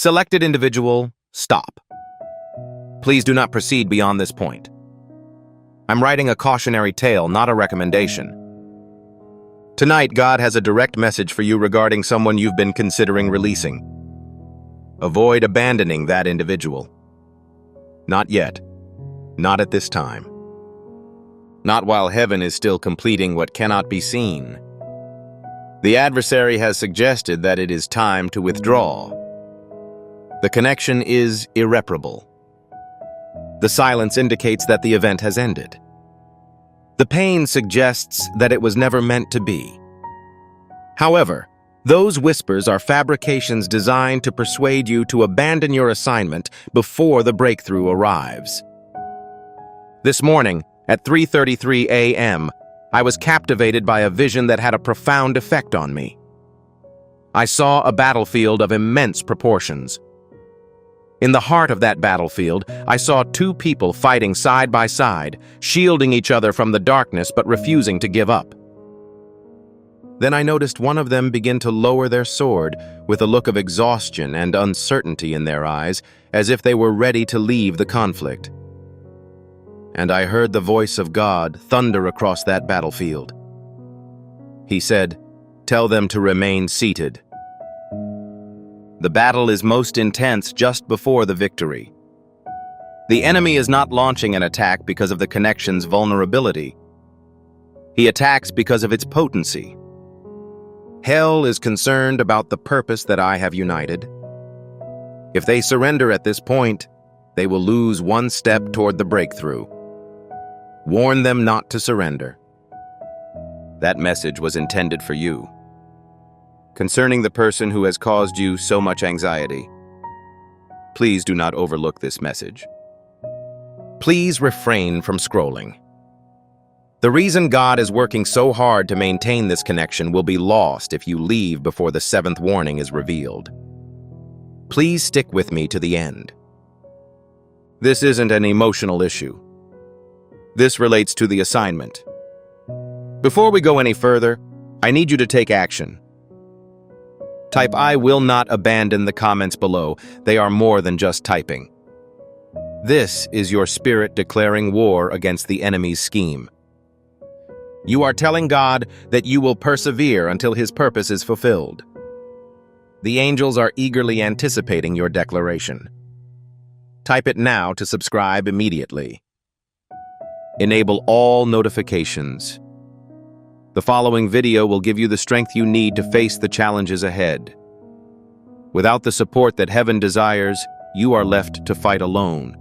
Selected individual, stop. Please do not proceed beyond this point. I'm writing a cautionary tale, not a recommendation. Tonight, God has a direct message for you regarding someone you've been considering releasing. Avoid abandoning that individual. Not yet. Not at this time. Not while heaven is still completing what cannot be seen. The adversary has suggested that it is time to withdraw. The connection is irreparable. The silence indicates that the event has ended. The pain suggests that it was never meant to be. However, those whispers are fabrications designed to persuade you to abandon your assignment before the breakthrough arrives. This morning, at 3:33 a.m., I was captivated by a vision that had a profound effect on me. I saw a battlefield of immense proportions. In the heart of that battlefield, I saw two people fighting side by side, shielding each other from the darkness but refusing to give up. Then I noticed one of them begin to lower their sword with a look of exhaustion and uncertainty in their eyes, as if they were ready to leave the conflict. And I heard the voice of God thunder across that battlefield. He said, "Tell them to remain seated." The battle is most intense just before the victory. The enemy is not launching an attack because of the connection's vulnerability. He attacks because of its potency. Hell is concerned about the purpose that I have united. If they surrender at this point, they will lose one step toward the breakthrough. Warn them not to surrender. That message was intended for you. Concerning the person who has caused you so much anxiety, please do not overlook this message. Please refrain from scrolling. The reason God is working so hard to maintain this connection will be lost if you leave before the seventh warning is revealed. Please stick with me to the end. This isn't an emotional issue. This relates to the assignment. Before we go any further, I need you to take action. Type "I will not abandon" the comments below. They are more than just typing. This is your spirit declaring war against the enemy's scheme. You are telling God that you will persevere until His purpose is fulfilled. The angels are eagerly anticipating your declaration. Type it now to subscribe immediately. Enable all notifications. The following video will give you the strength you need to face the challenges ahead. Without the support that heaven desires, you are left to fight alone.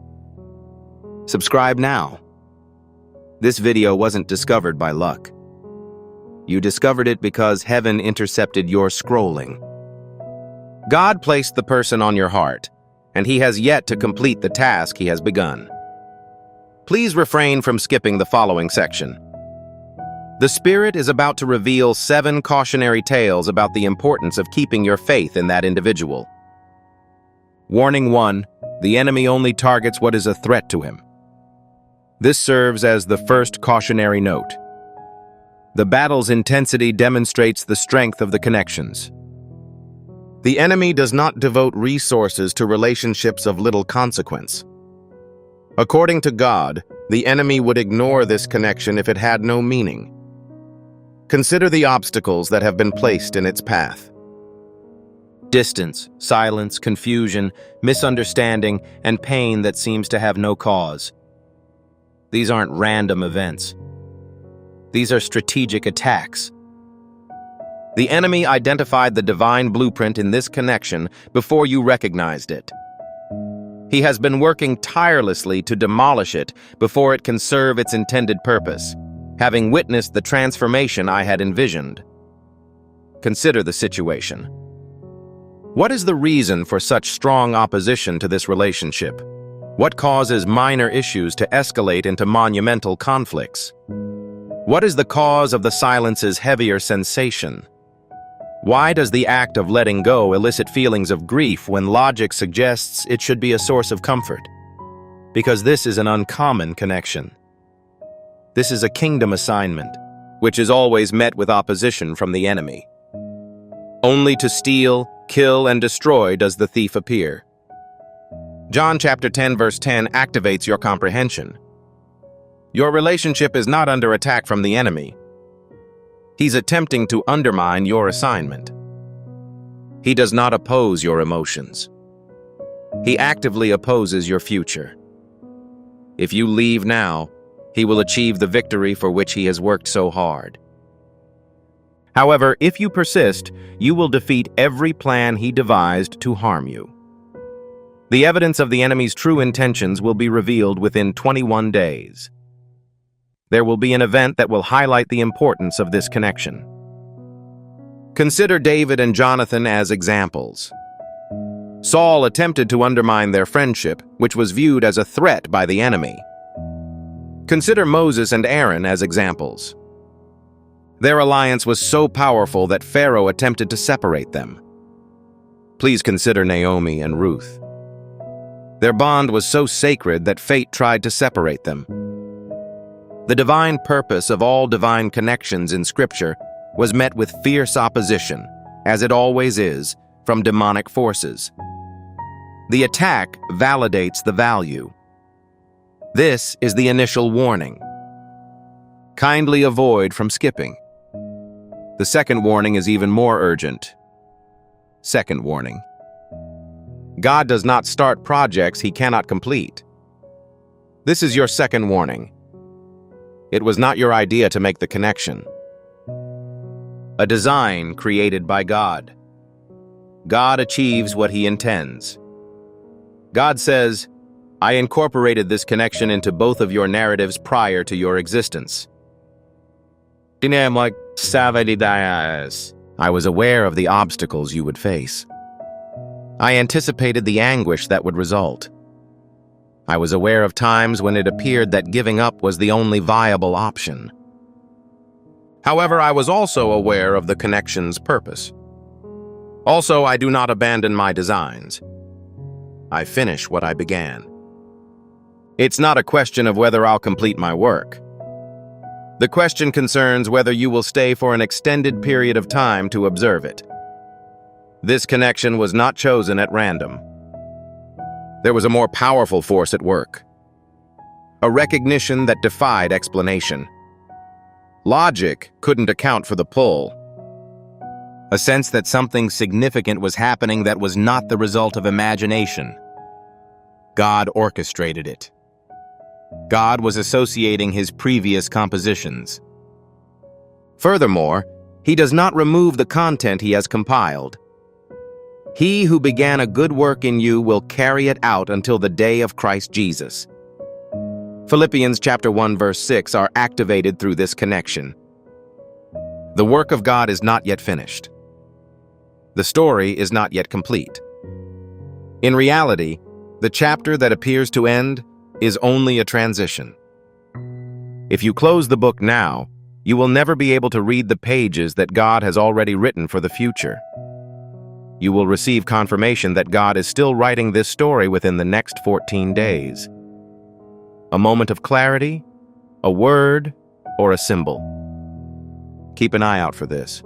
Subscribe now. This video wasn't discovered by luck. You discovered it because heaven intercepted your scrolling. God placed the person on your heart, and He has yet to complete the task He has begun. Please refrain from skipping the following section. The Spirit is about to reveal 7 cautionary tales about the importance of keeping your faith in that individual. Warning 1: the enemy only targets what is a threat to him. This serves as the first cautionary note. The battle's intensity demonstrates the strength of the connections. The enemy does not devote resources to relationships of little consequence. According to God, the enemy would ignore this connection if it had no meaning. Consider the obstacles that have been placed in its path. Distance, silence, confusion, misunderstanding, and pain that seems to have no cause. These aren't random events. These are strategic attacks. The enemy identified the divine blueprint in this connection before you recognized it. He has been working tirelessly to demolish it before it can serve its intended purpose, having witnessed the transformation I had envisioned. Consider the situation. What is the reason for such strong opposition to this relationship? What causes minor issues to escalate into monumental conflicts? What is the cause of the silence's heavier sensation? Why does the act of letting go elicit feelings of grief when logic suggests it should be a source of comfort? Because this is an uncommon connection. This is a kingdom assignment, which is always met with opposition from the enemy. Only to steal, kill, and destroy does the thief appear. John chapter 10 verse 10 activates your comprehension. Your relationship is not under attack from the enemy. He's attempting to undermine your assignment. He does not oppose your emotions. He actively opposes your future. If you leave now, he will achieve the victory for which he has worked so hard. However, if you persist, you will defeat every plan he devised to harm you. The evidence of the enemy's true intentions will be revealed within 21 days. There will be an event that will highlight the importance of this connection. Consider David and Jonathan as examples. Saul attempted to undermine their friendship, which was viewed as a threat by the enemy. Consider Moses and Aaron as examples. Their alliance was so powerful that Pharaoh attempted to separate them. Please consider Naomi and Ruth. Their bond was so sacred that fate tried to separate them. The divine purpose of all divine connections in Scripture was met with fierce opposition, as it always is, from demonic forces. The attack validates the value. This is the initial warning. Kindly avoid from skipping. The second warning is even more urgent. Second warning. God does not start projects he cannot complete. This is your second warning. It was not your idea to make the connection. A design created by God. God achieves what he intends. God says, I incorporated this connection into both of your narratives prior to your existence. I was aware of the obstacles you would face. I anticipated the anguish that would result. I was aware of times when it appeared that giving up was the only viable option. However, I was also aware of the connection's purpose. Also, I do not abandon my designs. I finish what I began. It's not a question of whether I'll complete my work. The question concerns whether you will stay for an extended period of time to observe it. This connection was not chosen at random. There was a more powerful force at work. A recognition that defied explanation. Logic couldn't account for the pull. A sense that something significant was happening that was not the result of imagination. God orchestrated it. God was associating his previous compositions. Furthermore, he does not remove the content he has compiled. He who began a good work in you will carry it out until the day of Christ Jesus. Philippians chapter 1 verse 6 are activated through this connection. The work of God is not yet finished. The story is not yet complete. In reality, the chapter that appears to end is only a transition. If you close the book now, you will never be able to read the pages that God has already written for the future. You will receive confirmation that God is still writing this story within the next 14 days. A moment of clarity, a word, or a symbol. Keep an eye out for this.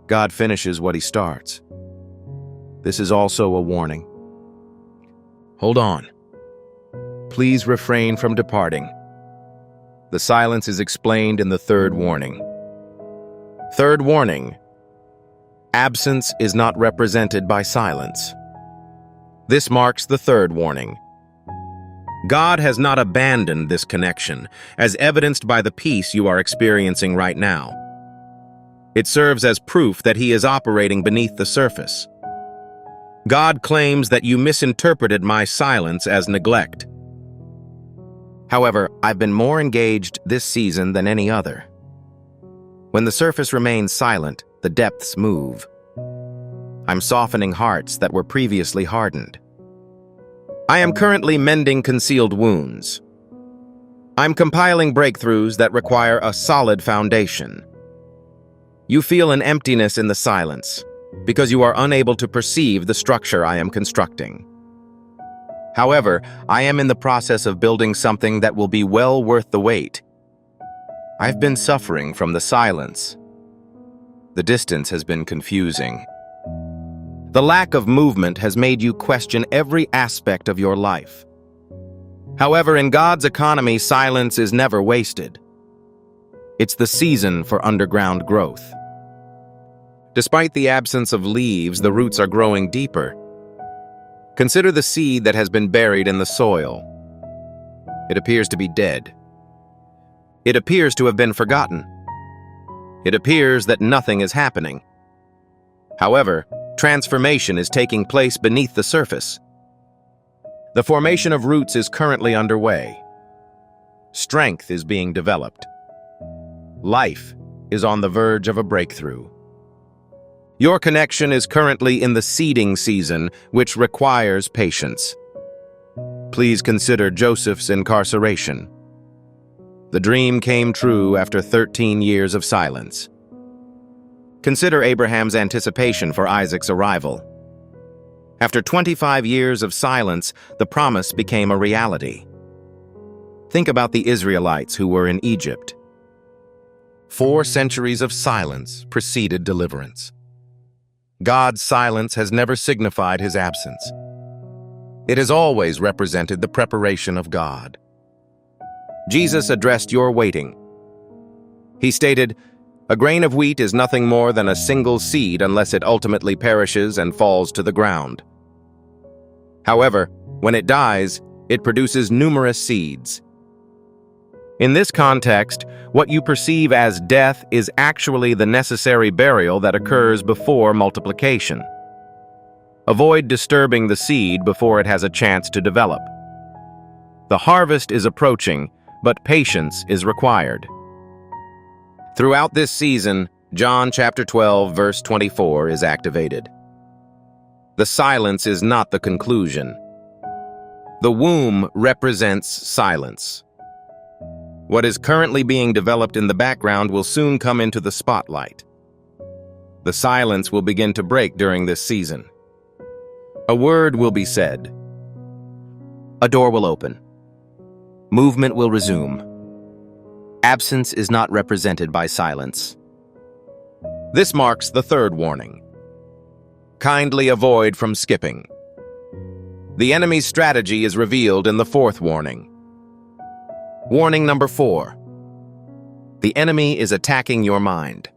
God finishes what he starts. This is also a warning. Hold on. Please refrain from departing. The silence is explained in the third warning. Third warning. Absence is not represented by silence. This marks the third warning. God has not abandoned this connection, as evidenced by the peace you are experiencing right now. It serves as proof that he is operating beneath the surface. God claims that you misinterpreted my silence as neglect. However, I've been more engaged this season than any other. When the surface remains silent, the depths move. I'm softening hearts that were previously hardened. I am currently mending concealed wounds. I'm compiling breakthroughs that require a solid foundation. You feel an emptiness in the silence because you are unable to perceive the structure I am constructing. However, I am in the process of building something that will be well worth the wait. I've been suffering from the silence. The distance has been confusing. The lack of movement has made you question every aspect of your life. However, in God's economy, silence is never wasted. It's the season for underground growth. Despite the absence of leaves, the roots are growing deeper. Consider the seed that has been buried in the soil. It appears to be dead. It appears to have been forgotten. It appears that nothing is happening. However, transformation is taking place beneath the surface. The formation of roots is currently underway. Strength is being developed. Life is on the verge of a breakthrough. Your connection is currently in the seeding season, which requires patience. Please consider Joseph's incarceration. The dream came true after 13 years of silence. Consider Abraham's anticipation for Isaac's arrival. After 25 years of silence, the promise became a reality. Think about the Israelites who were in Egypt. 4 centuries of silence preceded deliverance. God's silence has never signified his absence. It has always represented the preparation of God. Jesus addressed your waiting. He stated, "A grain of wheat is nothing more than a single seed unless it ultimately perishes and falls to the ground. However, when it dies, it produces numerous seeds." In this context, what you perceive as death is actually the necessary burial that occurs before multiplication. Avoid disturbing the seed before it has a chance to develop. The harvest is approaching, but patience is required. Throughout this season, John chapter 12, verse 24 is activated. The silence is not the conclusion. The womb represents silence. What is currently being developed in the background will soon come into the spotlight. The silence will begin to break during this season. A word will be said. A door will open. Movement will resume. Absence is not represented by silence. This marks the 3rd warning. Kindly avoid from skipping. The enemy's strategy is revealed in the 4th warning. Warning number 4. The enemy is attacking your mind.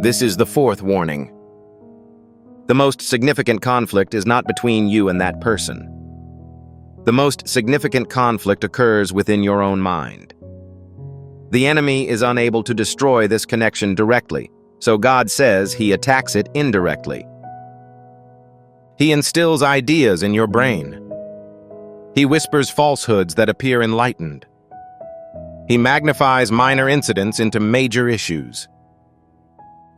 This is the 4th warning. The most significant conflict is not between you and that person. The most significant conflict occurs within your own mind. The enemy is unable to destroy this connection directly, so God says he attacks it indirectly. He instills ideas in your brain. He whispers falsehoods that appear enlightened. He magnifies minor incidents into major issues.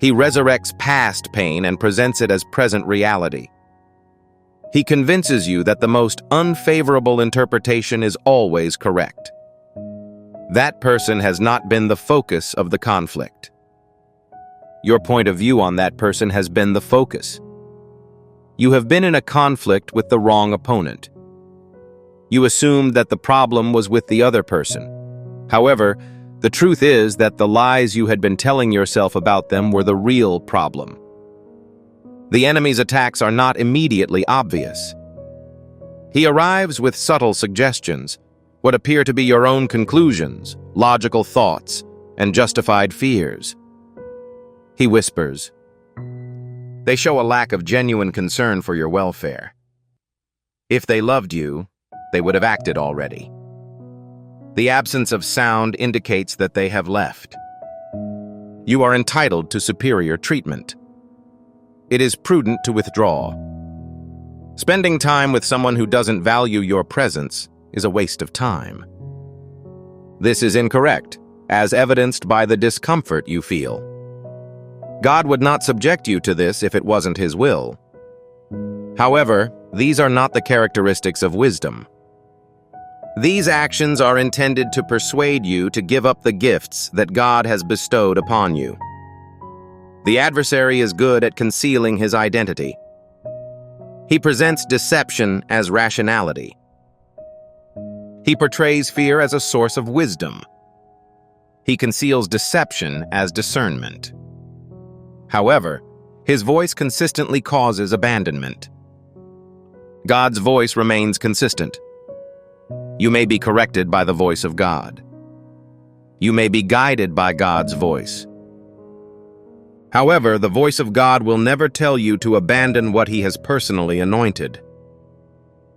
He resurrects past pain and presents it as present reality. He convinces you that the most unfavorable interpretation is always correct. That person has not been the focus of the conflict. Your point of view on that person has been the focus. You have been in a conflict with the wrong opponent. You assumed that the problem was with the other person. However, the truth is that the lies you had been telling yourself about them were the real problem. The enemy's attacks are not immediately obvious. He arrives with subtle suggestions, what appear to be your own conclusions, logical thoughts, and justified fears. He whispers. They show a lack of genuine concern for your welfare. If they loved you, they would have acted already. The absence of sound indicates that they have left. You are entitled to superior treatment. It is prudent to withdraw. Spending time with someone who doesn't value your presence is a waste of time. This is incorrect, as evidenced by the discomfort you feel. God would not subject you to this if it wasn't his will. However, these are not the characteristics of wisdom. These actions are intended to persuade you to give up the gifts that God has bestowed upon you. The adversary is good at concealing his identity. He presents deception as rationality. He portrays fear as a source of wisdom. He conceals deception as discernment. However, His voice consistently causes abandonment. God's voice remains consistent. You may be corrected by the voice of God. You may be guided by God's voice. However, the voice of God will never tell you to abandon what He has personally anointed.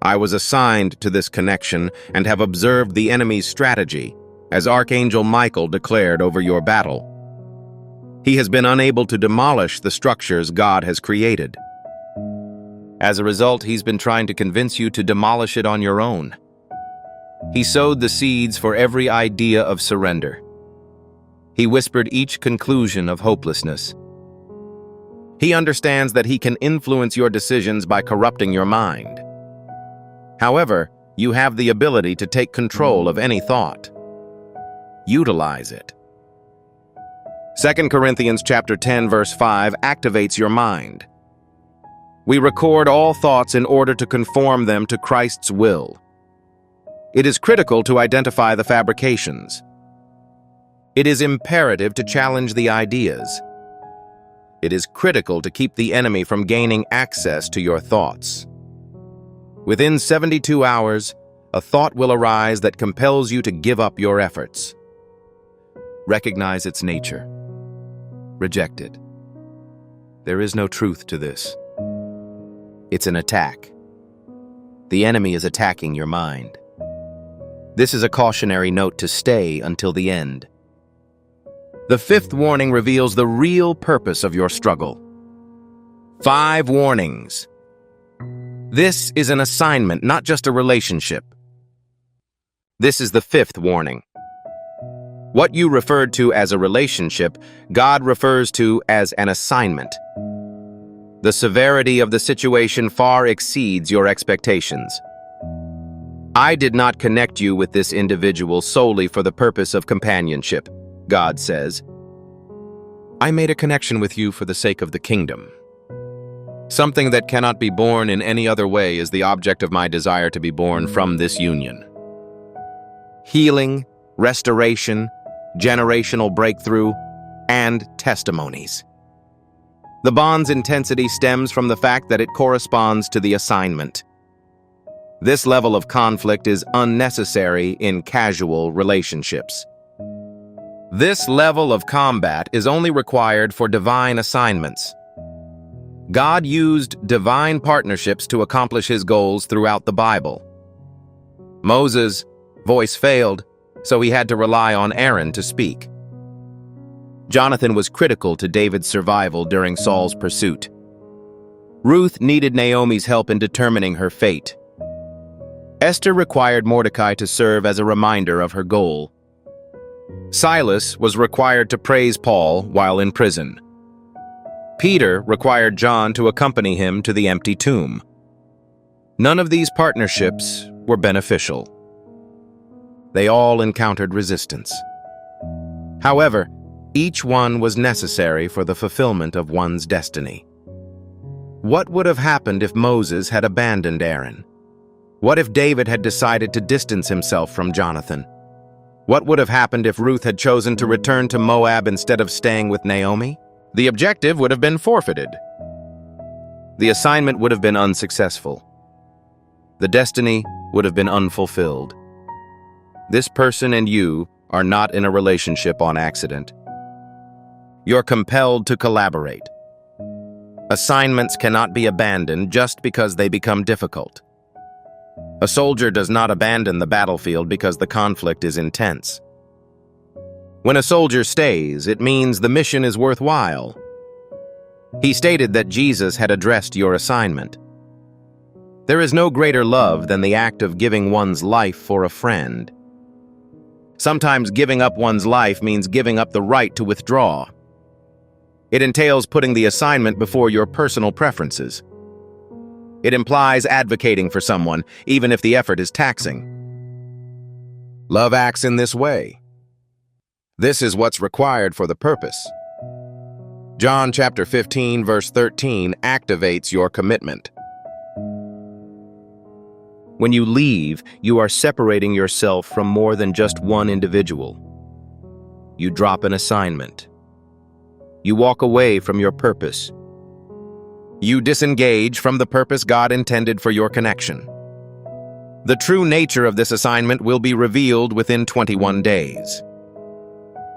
I was assigned to this connection and have observed the enemy's strategy, as Archangel Michael declared over your battle. He has been unable to demolish the structures God has created. As a result, he's been trying to convince you to demolish it on your own. He sowed the seeds for every idea of surrender. He whispered each conclusion of hopelessness. He understands that he can influence your decisions by corrupting your mind. However, you have the ability to take control of any thought. Utilize it. 2 Corinthians chapter 10, verse 5 activates your mind. We record all thoughts in order to conform them to Christ's will. It is critical to identify the fabrications. It is imperative to challenge the ideas. It is critical to keep the enemy from gaining access to your thoughts. Within 72 hours, a thought will arise that compels you to give up your efforts. Recognize its nature. Reject it. There is no truth to this. It's an attack. The enemy is attacking your mind. This is a cautionary note to stay until the end. The fifth warning reveals the real purpose of your struggle. 5 warnings. This is an assignment, not just a relationship. This is the 5th warning. What you referred to as a relationship, God refers to as an assignment. The severity of the situation far exceeds your expectations. I did not connect you with this individual solely for the purpose of companionship, God says. I made a connection with you for the sake of the kingdom. Something that cannot be born in any other way is the object of my desire to be born from this union. Healing, restoration, generational breakthrough, and testimonies. The bond's intensity stems from the fact that it corresponds to the assignment. This level of conflict is unnecessary in casual relationships. This level of combat is only required for divine assignments. God used divine partnerships to accomplish His goals throughout the Bible. Moses' voice failed, so he had to rely on Aaron to speak. Jonathan was critical to David's survival during Saul's pursuit. Ruth needed Naomi's help in determining her fate. Esther required Mordecai to serve as a reminder of her goal. Silas was required to praise Paul while in prison. Peter required John to accompany him to the empty tomb. None of these partnerships were beneficial. They all encountered resistance. However, each one was necessary for the fulfillment of one's destiny. What would have happened if Moses had abandoned Aaron? What if David had decided to distance himself from Jonathan? What would have happened if Ruth had chosen to return to Moab instead of staying with Naomi? The objective would have been forfeited. The assignment would have been unsuccessful. The destiny would have been unfulfilled. This person and you are not in a relationship on accident. You're compelled to collaborate. Assignments cannot be abandoned just because they become difficult. A soldier does not abandon the battlefield because the conflict is intense. When a soldier stays, it means the mission is worthwhile. He stated that Jesus had addressed your assignment. There is no greater love than the act of giving one's life for a friend. Sometimes giving up one's life means giving up the right to withdraw. It entails putting the assignment before your personal preferences. It implies advocating for someone, even if the effort is taxing. Love acts in this way. This is what's required for the purpose. John chapter 15, verse 13 activates your commitment. When you leave, you are separating yourself from more than just one individual. You drop an assignment. You walk away from your purpose. You disengage from the purpose God intended for your connection. The true nature of this assignment will be revealed within 21 days.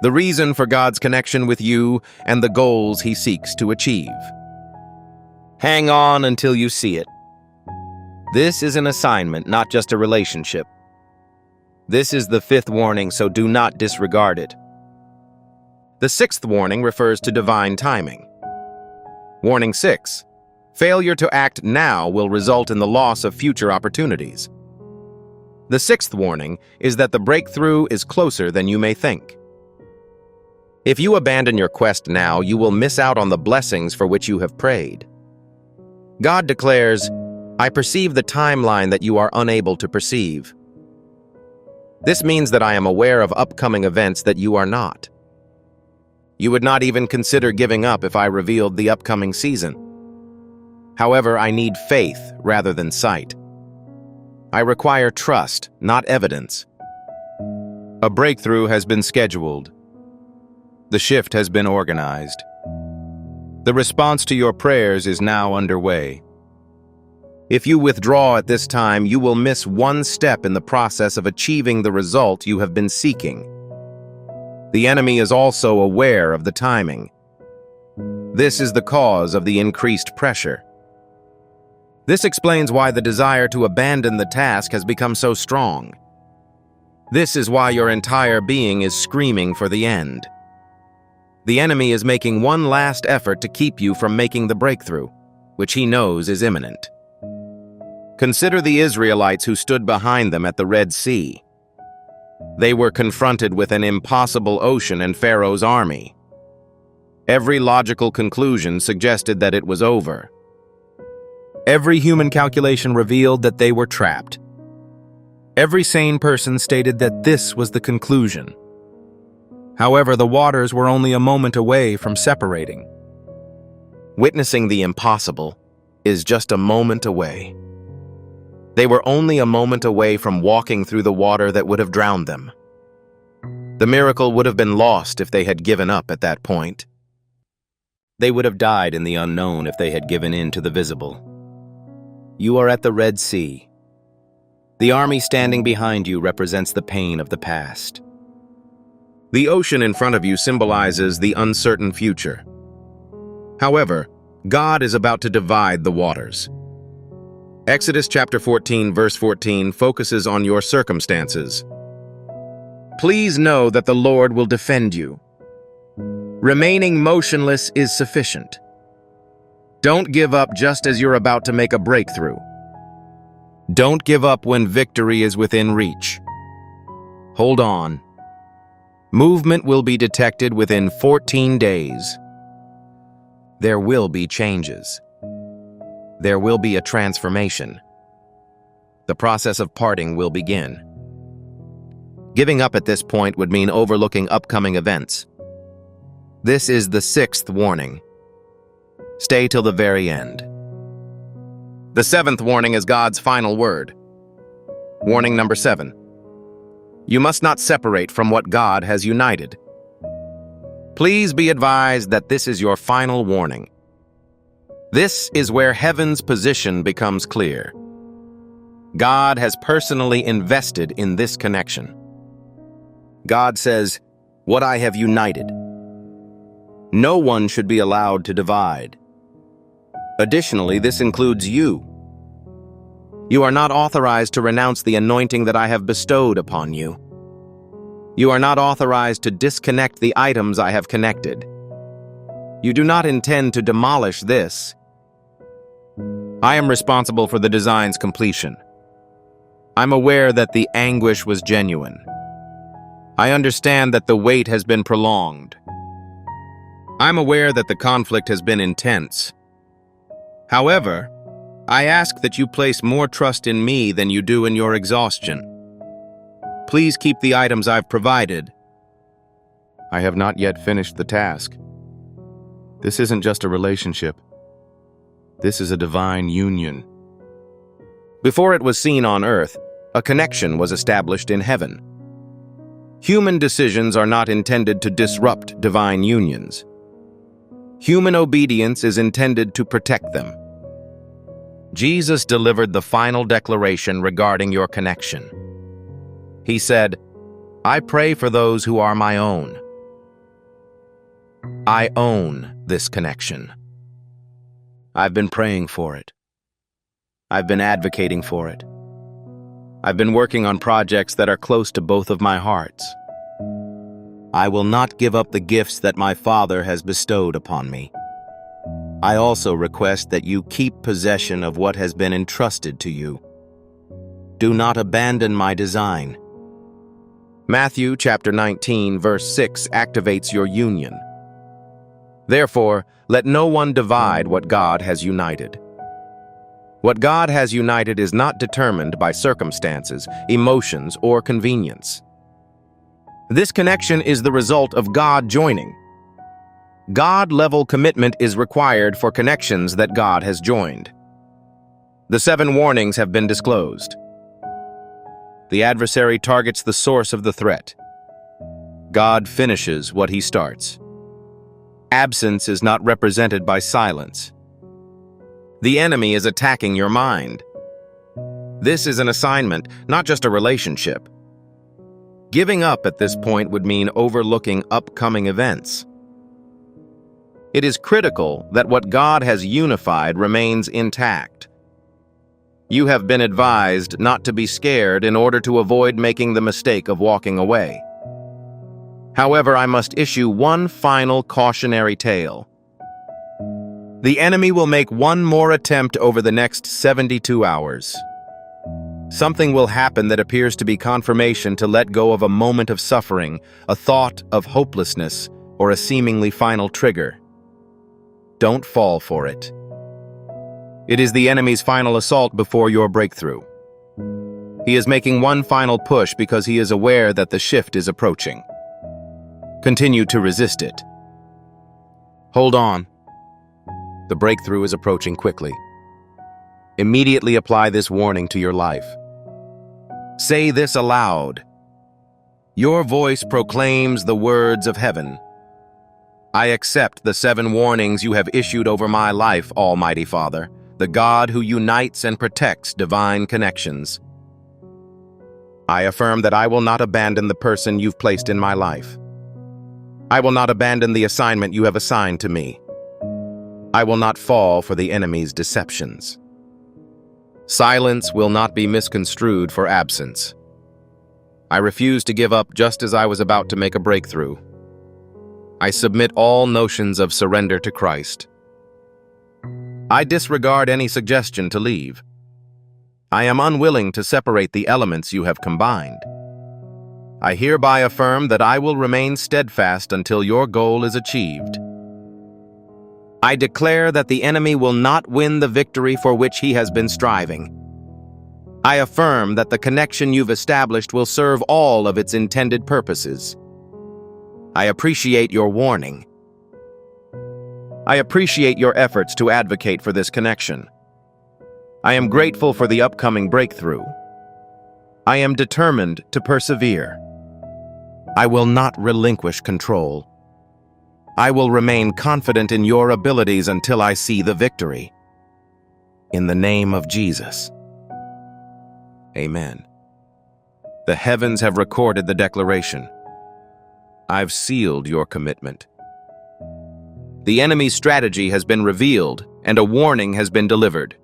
The reason for God's connection with you and the goals He seeks to achieve. Hang on until you see it. This is an assignment, not just a relationship. This is the 5th warning, so do not disregard it. The 6th warning refers to divine timing. Warning 6. Failure to act now will result in the loss of future opportunities. The 6th warning is that the breakthrough is closer than you may think. If you abandon your quest now, you will miss out on the blessings for which you have prayed. God declares, "I perceive the timeline that you are unable to perceive." This means that I am aware of upcoming events that you are not. You would not even consider giving up if I revealed the upcoming season. However, I need faith rather than sight. I require trust, not evidence. A breakthrough has been scheduled. The shift has been organized. The response to your prayers is now underway. If you withdraw at this time, you will miss one step in the process of achieving the result you have been seeking. The enemy is also aware of the timing. This is the cause of the increased pressure. This explains why the desire to abandon the task has become so strong. This is why your entire being is screaming for the end. The enemy is making one last effort to keep you from making the breakthrough, which he knows is imminent. Consider the Israelites who stood behind them at the Red Sea. They were confronted with an impossible ocean and Pharaoh's army. Every logical conclusion suggested that it was over. Every human calculation revealed that they were trapped. Every sane person stated that this was the conclusion. However, the waters were only a moment away from separating. Witnessing the impossible is just a moment away. They were only a moment away from walking through the water that would have drowned them. The miracle would have been lost if they had given up at that point. They would have died in the unknown if they had given in to the visible. You are at the Red Sea. The army standing behind you represents the pain of the past. The ocean in front of you symbolizes the uncertain future. However, God is about to divide the waters. Exodus chapter 14, verse 14 focuses on your circumstances. Please know that the Lord will defend you. Remaining motionless is sufficient. Don't give up just as you're about to make a breakthrough. Don't give up when victory is within reach. Hold on. Movement will be detected within 14 days. There will be changes. There will be a transformation. The process of parting will begin. Giving up at this point would mean overlooking upcoming events. This is the 6th warning. Stay till the very end. The 7th warning is God's final word. Warning number 7. You must not separate from what God has united. Please be advised that this is your final warning. This is where heaven's position becomes clear. God has personally invested in this connection. God says, "What I have united." No one should be allowed to divide. Additionally, this includes you. You are not authorized to renounce the anointing that I have bestowed upon you. You are not authorized to disconnect the items I have connected. You do not intend to demolish this. I am responsible for the design's completion. I'm aware that the anguish was genuine. I understand that the wait has been prolonged. I'm aware that the conflict has been intense. However, I ask that you place more trust in me than you do in your exhaustion. Please keep the items I've provided. I have not yet finished the task. This isn't just a relationship. This is a divine union. Before it was seen on earth, a connection was established in heaven. Human decisions are not intended to disrupt divine unions. Human obedience is intended to protect them. Jesus delivered the final declaration regarding your connection. He said, "I pray for those who are my own." I own this connection. I've been praying for it. I've been advocating for it. I've been working on projects that are close to both of my hearts. I will not give up the gifts that my Father has bestowed upon me. I also request that you keep possession of what has been entrusted to you. Do not abandon my design. Matthew chapter 19, verse 6 activates your union. Therefore, let no one divide what God has united. What God has united is not determined by circumstances, emotions, or convenience. This connection is the result of God joining. God-level commitment is required for connections that God has joined. The 7 warnings have been disclosed. The adversary targets the source of the threat. God finishes what he starts. Absence is not represented by silence. The enemy is attacking your mind. This is an assignment, not just a relationship. Giving up at this point would mean overlooking upcoming events. It is critical that what God has unified remains intact. You have been advised not to be scared in order to avoid making the mistake of walking away. However, I must issue one final cautionary tale. The enemy will make one more attempt over the next 72 hours. Something will happen that appears to be confirmation to let go of a moment of suffering, a thought of hopelessness, or a seemingly final trigger. Don't fall for it. It is the enemy's final assault before your breakthrough. He is making one final push because he is aware that the shift is approaching. Continue to resist it. Hold on. The breakthrough is approaching quickly. Immediately apply this warning to your life. Say this aloud. Your voice proclaims the words of heaven. I accept the 7 warnings you have issued over my life, Almighty Father, the God who unites and protects divine connections. I affirm that I will not abandon the person you've placed in my life. I will not abandon the assignment you have assigned to me. I will not fall for the enemy's deceptions. Silence will not be misconstrued for absence. I refuse to give up just as I was about to make a breakthrough. I submit all notions of surrender to Christ. I disregard any suggestion to leave. I am unwilling to separate the elements you have combined. I hereby affirm that I will remain steadfast until your goal is achieved. I declare that the enemy will not win the victory for which he has been striving. I affirm that the connection you've established will serve all of its intended purposes. I appreciate your warning. I appreciate your efforts to advocate for this connection. I am grateful for the upcoming breakthrough. I am determined to persevere. I will not relinquish control. I will remain confident in your abilities until I see the victory. In the name of Jesus. Amen. The heavens have recorded the declaration. I've sealed your commitment. The enemy's strategy has been revealed and a warning has been delivered.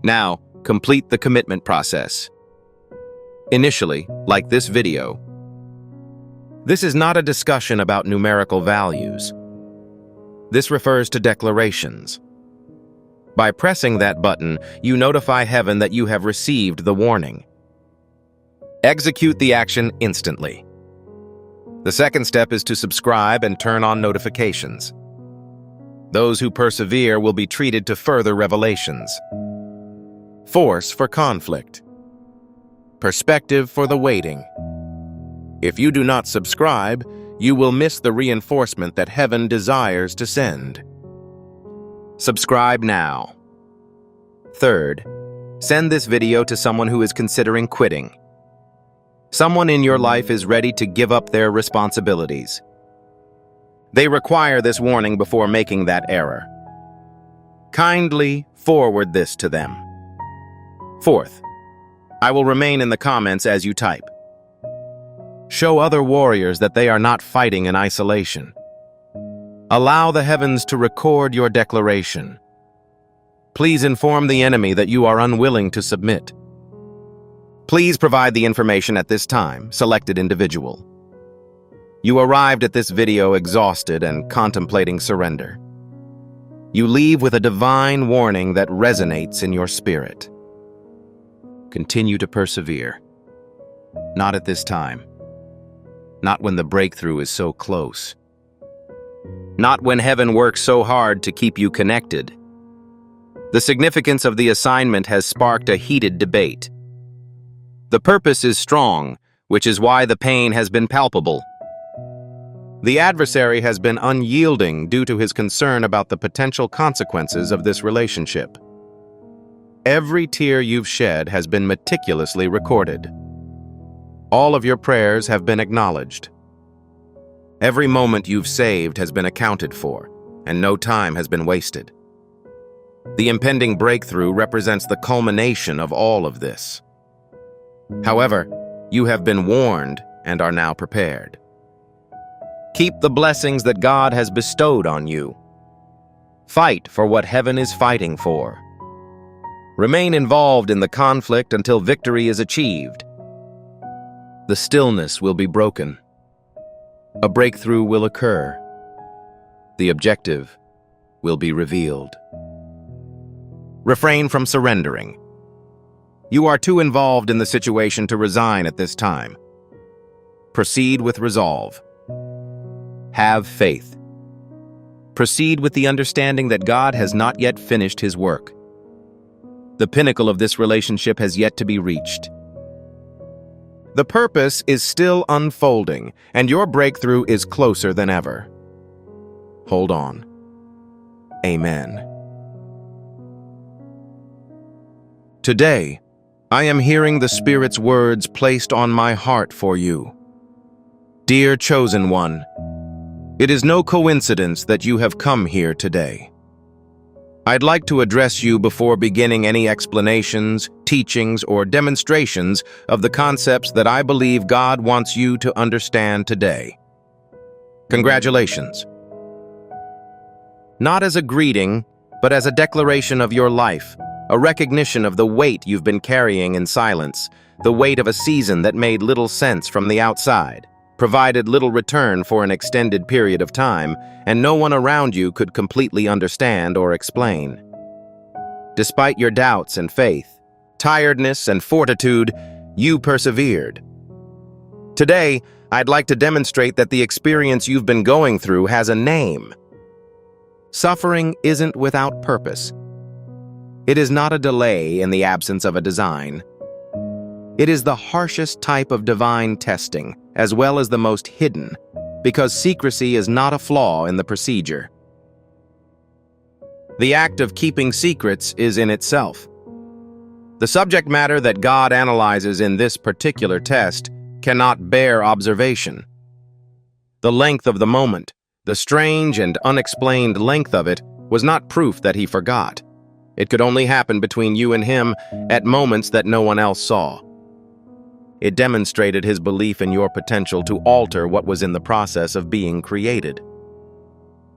Now, complete the commitment process. Initially, like this video, this is not a discussion about numerical values. This refers to declarations. By pressing that button, you notify heaven that you have received the warning. Execute the action instantly. The second step is to subscribe and turn on notifications. Those who persevere will be treated to further revelations. Force for conflict. Perspective for the waiting. If you do not subscribe, you will miss the reinforcement that heaven desires to send. Subscribe now. Third, send this video to someone who is considering quitting. Someone in your life is ready to give up their responsibilities. They require this warning before making that error. Kindly forward this to them. Fourth, I will remain in the comments as you type. Show other warriors that they are not fighting in isolation. Allow the heavens to record your declaration. Please inform the enemy that you are unwilling to submit. Please provide the information at this time, selected individual. You arrived at this video exhausted and contemplating surrender. You leave with a divine warning that resonates in your spirit. Continue to persevere. Not at this time. Not when the breakthrough is so close. Not when heaven works so hard to keep you connected. The significance of the assignment has sparked a heated debate. The purpose is strong, which is why the pain has been palpable. The adversary has been unyielding due to his concern about the potential consequences of this relationship. Every tear you've shed has been meticulously recorded. All of your prayers have been acknowledged. Every moment you've saved has been accounted for, and no time has been wasted. The impending breakthrough represents the culmination of all of this. However, you have been warned and are now prepared. Keep the blessings that God has bestowed on you. Fight for what heaven is fighting for. Remain involved in the conflict until victory is achieved. The stillness will be broken. A breakthrough will occur. The objective will be revealed. Refrain from surrendering. You are too involved in the situation to resign at this time. Proceed with resolve. Have faith. Proceed with the understanding that God has not yet finished His work. The pinnacle of this relationship has yet to be reached. The purpose is still unfolding, and your breakthrough is closer than ever. Hold on. Amen. Today, I am hearing the Spirit's words placed on my heart for you. Dear chosen one, it is no coincidence that you have come here today. I'd like to address you before beginning any explanations, teachings, or demonstrations of the concepts that I believe God wants you to understand today. Congratulations. Not as a greeting, but as a declaration of your life, a recognition of the weight you've been carrying in silence, the weight of a season that made little sense from the outside, provided little return for an extended period of time, and no one around you could completely understand or explain. Despite your doubts and faith, tiredness and fortitude, you persevered. Today, I'd like to demonstrate that the experience you've been going through has a name. Suffering isn't without purpose. It is not a delay in the absence of a design. It is the harshest type of divine testing, as well as the most hidden, because secrecy is not a flaw in the procedure. The act of keeping secrets is in itself. The subject matter that God analyzes in this particular test cannot bear observation. The length of the moment, the strange and unexplained length of it, was not proof that He forgot. It could only happen between you and Him at moments that no one else saw. It demonstrated His belief in your potential to alter what was in the process of being created.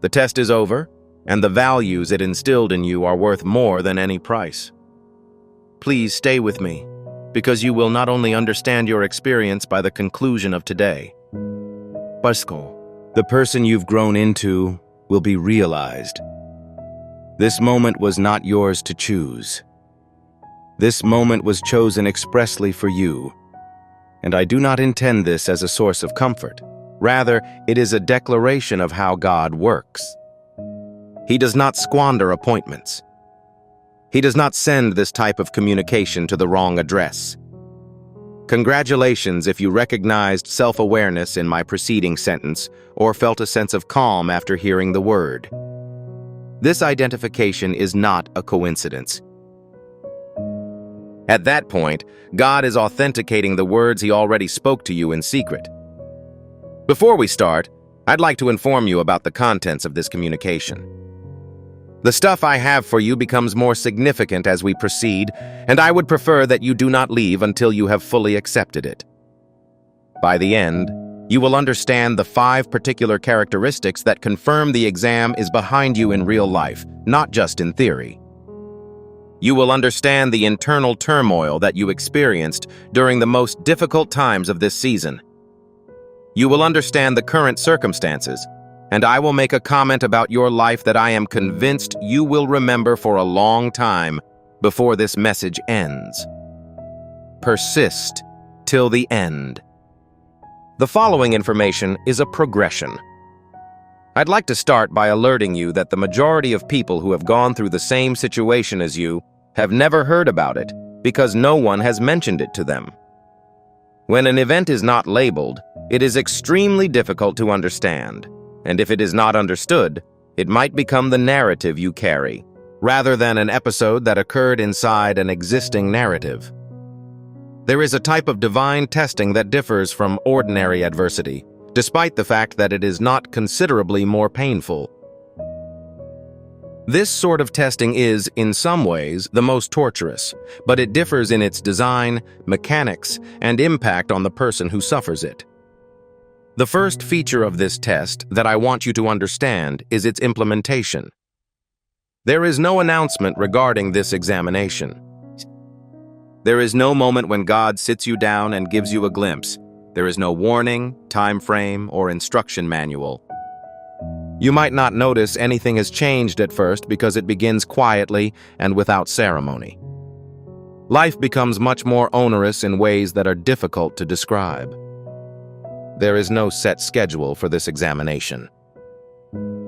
The test is over, and the values it instilled in you are worth more than any price. Please stay with me, because you will not only understand your experience by the conclusion of today. Pascal, the person you've grown into will be realized. This moment was not yours to choose. This moment was chosen expressly for you. And I do not intend this as a source of comfort. Rather, it is a declaration of how God works. He does not squander appointments. He does not send this type of communication to the wrong address. Congratulations if you recognized self-awareness in my preceding sentence or felt a sense of calm after hearing the word. This identification is not a coincidence. At that point, God is authenticating the words He already spoke to you in secret. Before we start, I'd like to inform you about the contents of this communication. The stuff I have for you becomes more significant as we proceed, and I would prefer that you do not leave until you have fully accepted it. By the end, you will understand the 5 particular characteristics that confirm the exam is behind you in real life, not just in theory. You will understand the internal turmoil that you experienced during the most difficult times of this season. You will understand the current circumstances, and I will make a comment about your life that I am convinced you will remember for a long time before this message ends. Persist till the end. The following information is a progression. I'd like to start by alerting you that the majority of people who have gone through the same situation as you have never heard about it because no one has mentioned it to them. When an event is not labeled, it is extremely difficult to understand, and if it is not understood, it might become the narrative you carry, rather than an episode that occurred inside an existing narrative. There is a type of divine testing that differs from ordinary adversity, despite the fact that it is not considerably more painful. This sort of testing is, in some ways, the most torturous, but it differs in its design, mechanics, and impact on the person who suffers it. The first feature of this test that I want you to understand is its implementation. There is no announcement regarding this examination. There is no moment when God sits you down and gives you a glimpse. There is no warning, time frame, or instruction manual. You might not notice anything has changed at first because it begins quietly and without ceremony. Life becomes much more onerous in ways that are difficult to describe. There is no set schedule for this examination.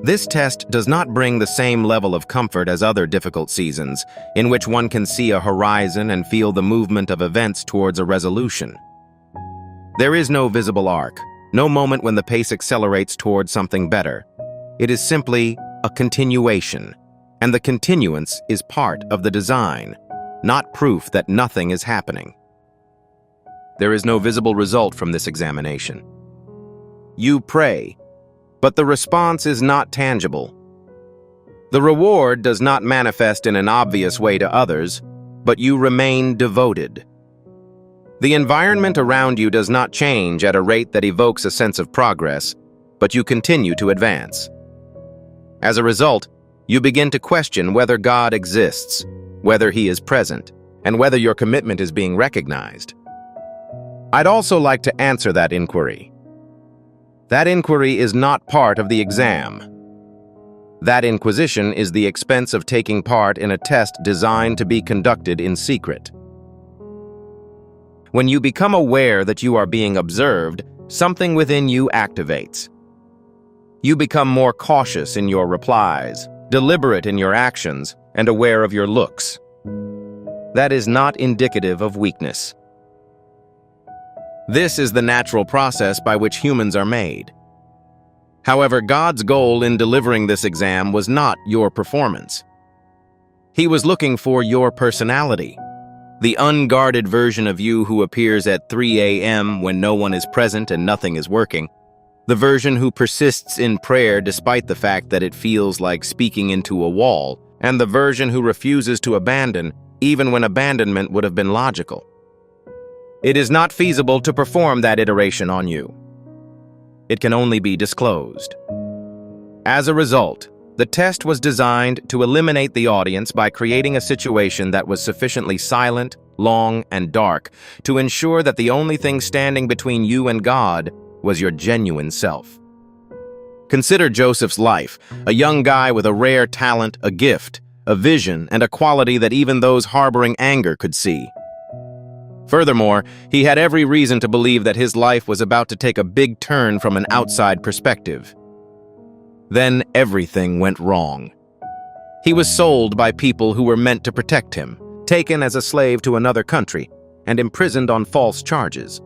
This test does not bring the same level of comfort as other difficult seasons, in which one can see a horizon and feel the movement of events towards a resolution. There is no visible arc, no moment when the pace accelerates towards something better. It is simply a continuation, and the continuance is part of the design, not proof that nothing is happening. There is no visible result from this examination. You pray, but the response is not tangible. The reward does not manifest in an obvious way to others, but you remain devoted. The environment around you does not change at a rate that evokes a sense of progress, but you continue to advance. As a result, you begin to question whether God exists, whether He is present, and whether your commitment is being recognized. I'd also like to answer that inquiry. That inquiry is not part of the exam. That inquisition is the expense of taking part in a test designed to be conducted in secret. When you become aware that you are being observed, something within you activates. You become more cautious in your replies, deliberate in your actions, and aware of your looks. That is not indicative of weakness. This is the natural process by which humans are made. However, God's goal in delivering this exam was not your performance. He was looking for your personality, the unguarded version of you who appears at 3 a.m. when no one is present and nothing is working, the version who persists in prayer despite the fact that it feels like speaking into a wall, and the version who refuses to abandon even when abandonment would have been logical. It is not feasible to perform that iteration on you. It can only be disclosed. As a result, the test was designed to eliminate the audience by creating a situation that was sufficiently silent, long, and dark to ensure that the only thing standing between you and God was your genuine self. Consider Joseph's life, a young guy with a rare talent, a gift, a vision, and a quality that even those harboring anger could see. Furthermore, he had every reason to believe that his life was about to take a big turn from an outside perspective. Then everything went wrong. He was sold by people who were meant to protect him, taken as a slave to another country, and imprisoned on false charges.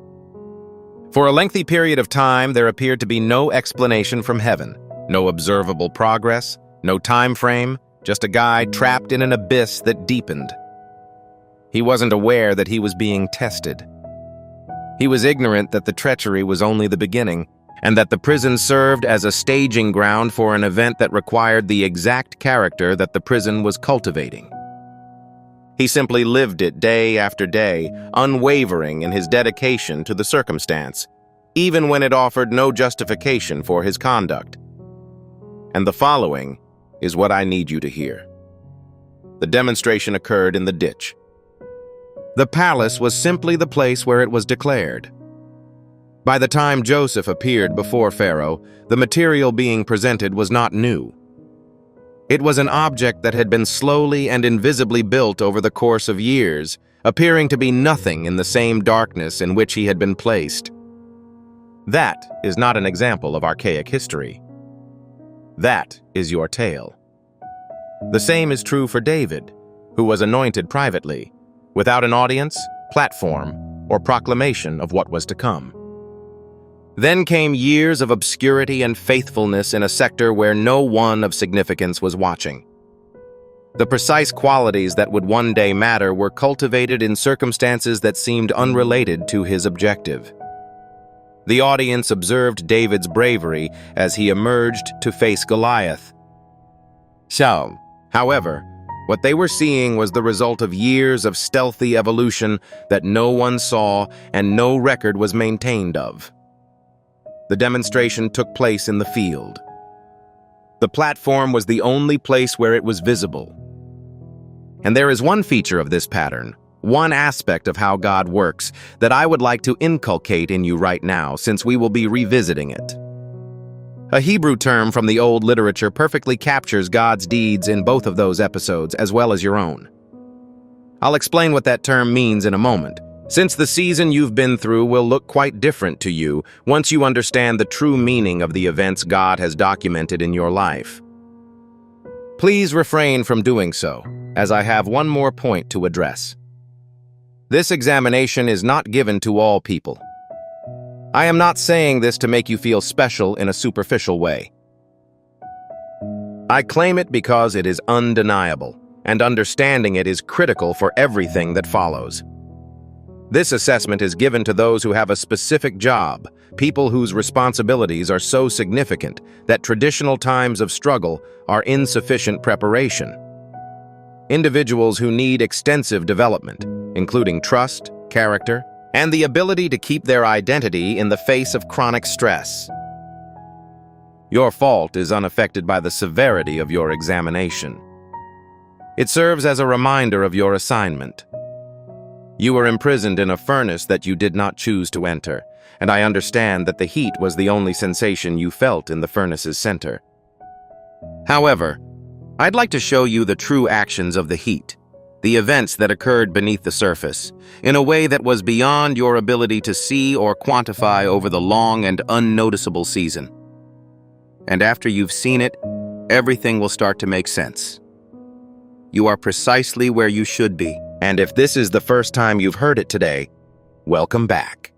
For a lengthy period of time, there appeared to be no explanation from heaven, no observable progress, no time frame, just a guy trapped in an abyss that deepened. He wasn't aware that he was being tested. He was ignorant that the treachery was only the beginning, and that the prison served as a staging ground for an event that required the exact character that the prison was cultivating. He simply lived it day after day, unwavering in his dedication to the circumstance, even when it offered no justification for his conduct. And the following is what I need you to hear. The demonstration occurred in the ditch. The palace was simply the place where it was declared. By the time Joseph appeared before Pharaoh, the material being presented was not new. It was an object that had been slowly and invisibly built over the course of years, appearing to be nothing in the same darkness in which he had been placed. That is not an example of archaic history. That is your tale. The same is true for David, who was anointed privately, without an audience, platform, or proclamation of what was to come. Then came years of obscurity and faithfulness in a sector where no one of significance was watching. The precise qualities that would one day matter were cultivated in circumstances that seemed unrelated to his objective. The audience observed David's bravery as he emerged to face Goliath. However, what they were seeing was the result of years of stealthy evolution that no one saw and no record was maintained of. The demonstration took place in the field. The platform was the only place where it was visible. And there is one feature of this pattern, one aspect of how God works, that I would like to inculcate in you right now, since we will be revisiting it. A Hebrew term from the old literature perfectly captures God's deeds in both of those episodes, as well as your own. I'll explain what that term means in a moment, since the season you've been through will look quite different to you once you understand the true meaning of the events God has documented in your life. Please refrain from doing so, as I have one more point to address. This examination is not given to all people. I am not saying this to make you feel special in a superficial way. I claim it because it is undeniable, and understanding it is critical for everything that follows. This assessment is given to those who have a specific job, people whose responsibilities are so significant that traditional times of struggle are insufficient preparation. Individuals who need extensive development, including trust, character, and the ability to keep their identity in the face of chronic stress. Your fault is unaffected by the severity of your examination. It serves as a reminder of your assignment. You were imprisoned in a furnace that you did not choose to enter, and I understand that the heat was the only sensation you felt in the furnace's center. However, I'd like to show you the true actions of the heat, the events that occurred beneath the surface, in a way that was beyond your ability to see or quantify over the long and unnoticeable season. And after you've seen it, everything will start to make sense. You are precisely where you should be. And if this is the first time you've heard it today, welcome back.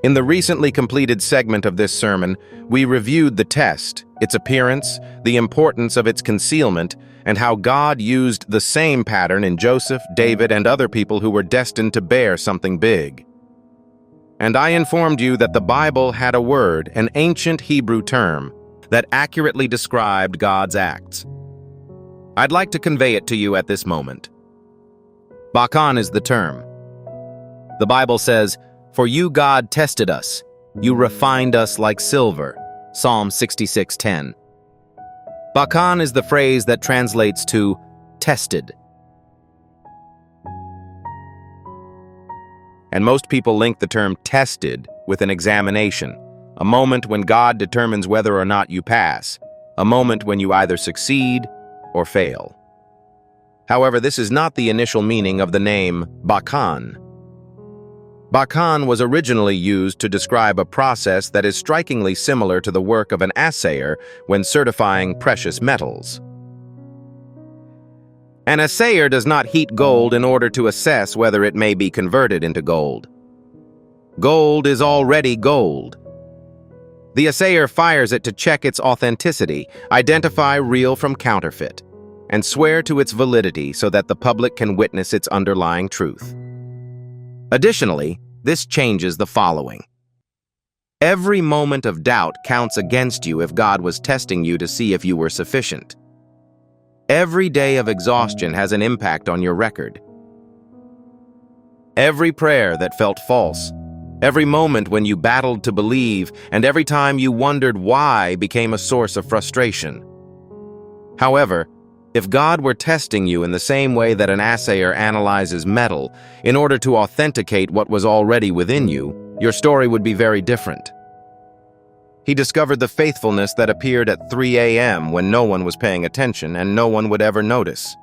In the recently completed segment of this sermon, we reviewed the test, its appearance, the importance of its concealment, and how God used the same pattern in Joseph, David, and other people who were destined to bear something big. And I informed you that the Bible had a word, an ancient Hebrew term, that accurately described God's acts. I'd like to convey it to you at this moment. Bakan is the term. The Bible says, "For you, God, tested us. You refined us like silver." Psalm 66:10. Bakan is the phrase that translates to tested. And most people link the term tested with an examination, a moment when God determines whether or not you pass, a moment when you either succeed or fail. However, this is not the initial meaning of the name Bakan. Bakan was originally used to describe a process that is strikingly similar to the work of an assayer when certifying precious metals. An assayer does not heat gold in order to assess whether it may be converted into gold. Gold is already gold. The assayer fires it to check its authenticity, identify real from counterfeit, and swear to its validity so that the public can witness its underlying truth. Additionally, this changes the following. Every moment of doubt counts against you if God was testing you to see if you were sufficient. Every day of exhaustion has an impact on your record. Every prayer that felt false, every moment when you battled to believe, and every time you wondered why became a source of frustration. However, if God were testing you in the same way that an assayer analyzes metal in order to authenticate what was already within you, your story would be very different. He discovered the faithfulness that appeared at 3 a.m. when no one was paying attention and no one would ever notice.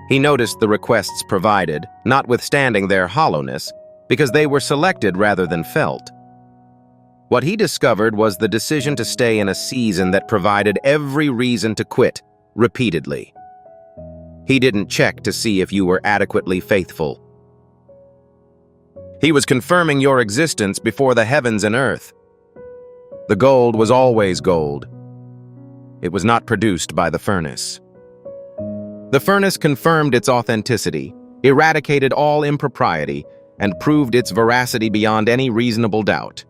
He noticed the requests provided, notwithstanding their hollowness, because they were selected rather than felt. What he discovered was the decision to stay in a season that provided every reason to quit, repeatedly. He didn't check to see if you were adequately faithful. He was confirming your existence before the heavens and earth. The gold was always gold. It was not produced by the furnace. The furnace confirmed its authenticity, eradicated all impropriety, and proved its veracity beyond any reasonable doubt.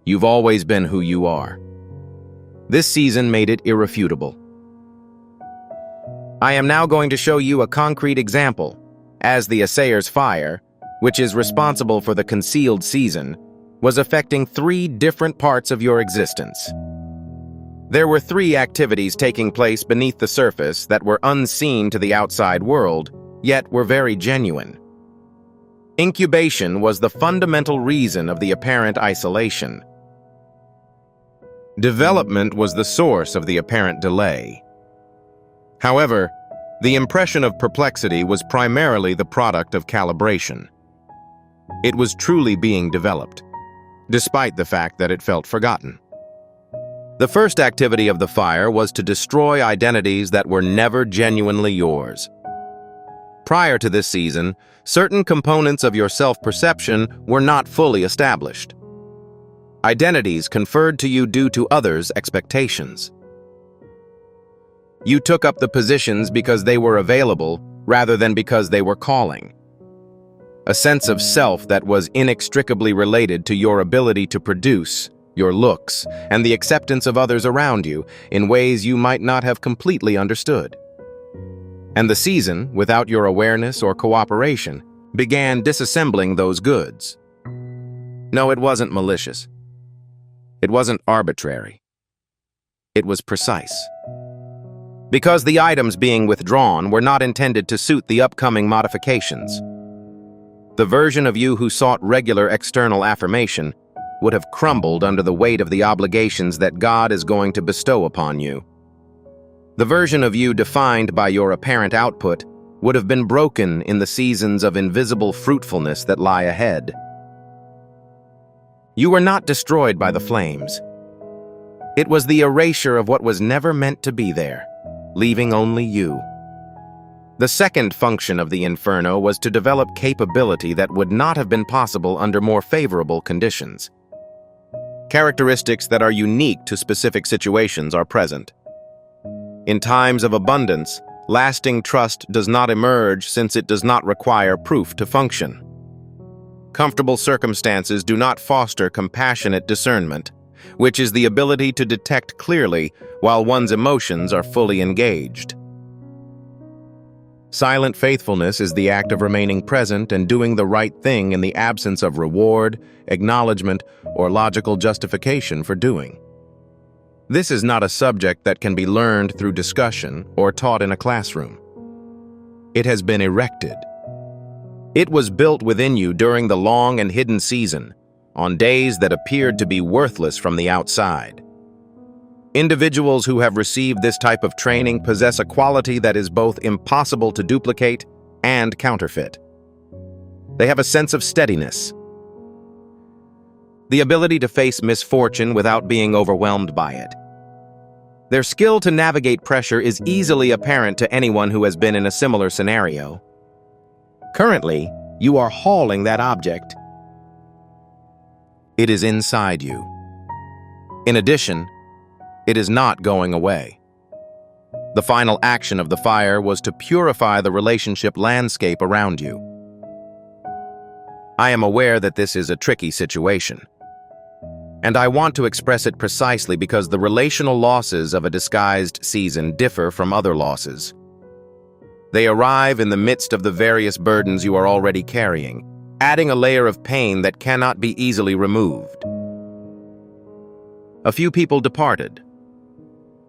You've always been who you are. This season made it irrefutable. I am now going to show you a concrete example, as the assayer's fire, which is responsible for the concealed season, was affecting 3 different parts of your existence. There were 3 activities taking place beneath the surface that were unseen to the outside world, yet were very genuine. Incubation was the fundamental reason of the apparent isolation. Development was the source of the apparent delay. However, the impression of perplexity was primarily the product of calibration. It was truly being developed, despite the fact that it felt forgotten. The first activity of the fire was to destroy identities that were never genuinely yours. Prior to this season, certain components of your self-perception were not fully established. Identities conferred to you due to others' expectations. You took up the positions because they were available rather than because they were calling. A sense of self that was inextricably related to your ability to produce, your looks, and the acceptance of others around you in ways you might not have completely understood. And the season, without your awareness or cooperation, began disassembling those goods. No, it wasn't malicious. It wasn't arbitrary. It was precise. Because the items being withdrawn were not intended to suit the upcoming modifications. The version of you who sought regular external affirmation would have crumbled under the weight of the obligations that God is going to bestow upon you. The version of you defined by your apparent output would have been broken in the seasons of invisible fruitfulness that lie ahead. You were not destroyed by the flames. It was the erasure of what was never meant to be there, leaving only you. The second function of the inferno was to develop capability that would not have been possible under more favorable conditions. Characteristics that are unique to specific situations are present. In times of abundance, lasting trust does not emerge since it does not require proof to function. Comfortable circumstances do not foster compassionate discernment, which is the ability to detect clearly while one's emotions are fully engaged. Silent faithfulness is the act of remaining present and doing the right thing in the absence of reward, acknowledgement, or logical justification for doing. This is not a subject that can be learned through discussion or taught in a classroom. It has been erected. It was built within you during the long and hidden season, on days that appeared to be worthless from the outside. Individuals who have received this type of training possess a quality that is both impossible to duplicate and counterfeit. They have a sense of steadiness, the ability to face misfortune without being overwhelmed by it. Their skill to navigate pressure is easily apparent to anyone who has been in a similar scenario. Currently, you are hauling that object. It is inside you. In addition, it is not going away. The final action of the fire was to purify the relationship landscape around you. I am aware that this is a tricky situation. And I want to express it precisely because the relational losses of a disguised season differ from other losses. They arrive in the midst of the various burdens you are already carrying, adding a layer of pain that cannot be easily removed. A few people departed.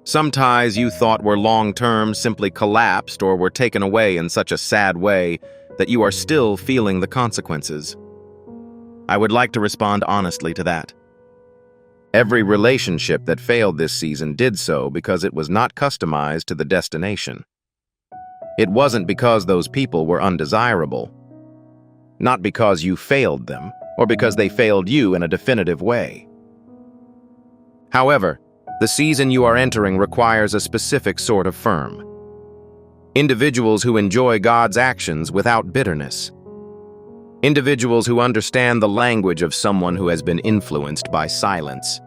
Some ties you thought were long-term simply collapsed or were taken away in such a sad way that you are still feeling the consequences. I would like to respond honestly to that. Every relationship that failed this season did so because it was not customized to the destination. It wasn't because those people were undesirable, not because you failed them or because they failed you in a definitive way. However, the season you are entering requires a specific sort of firm. Individuals who enjoy God's actions without bitterness. Individuals who understand the language of someone who has been influenced by silence.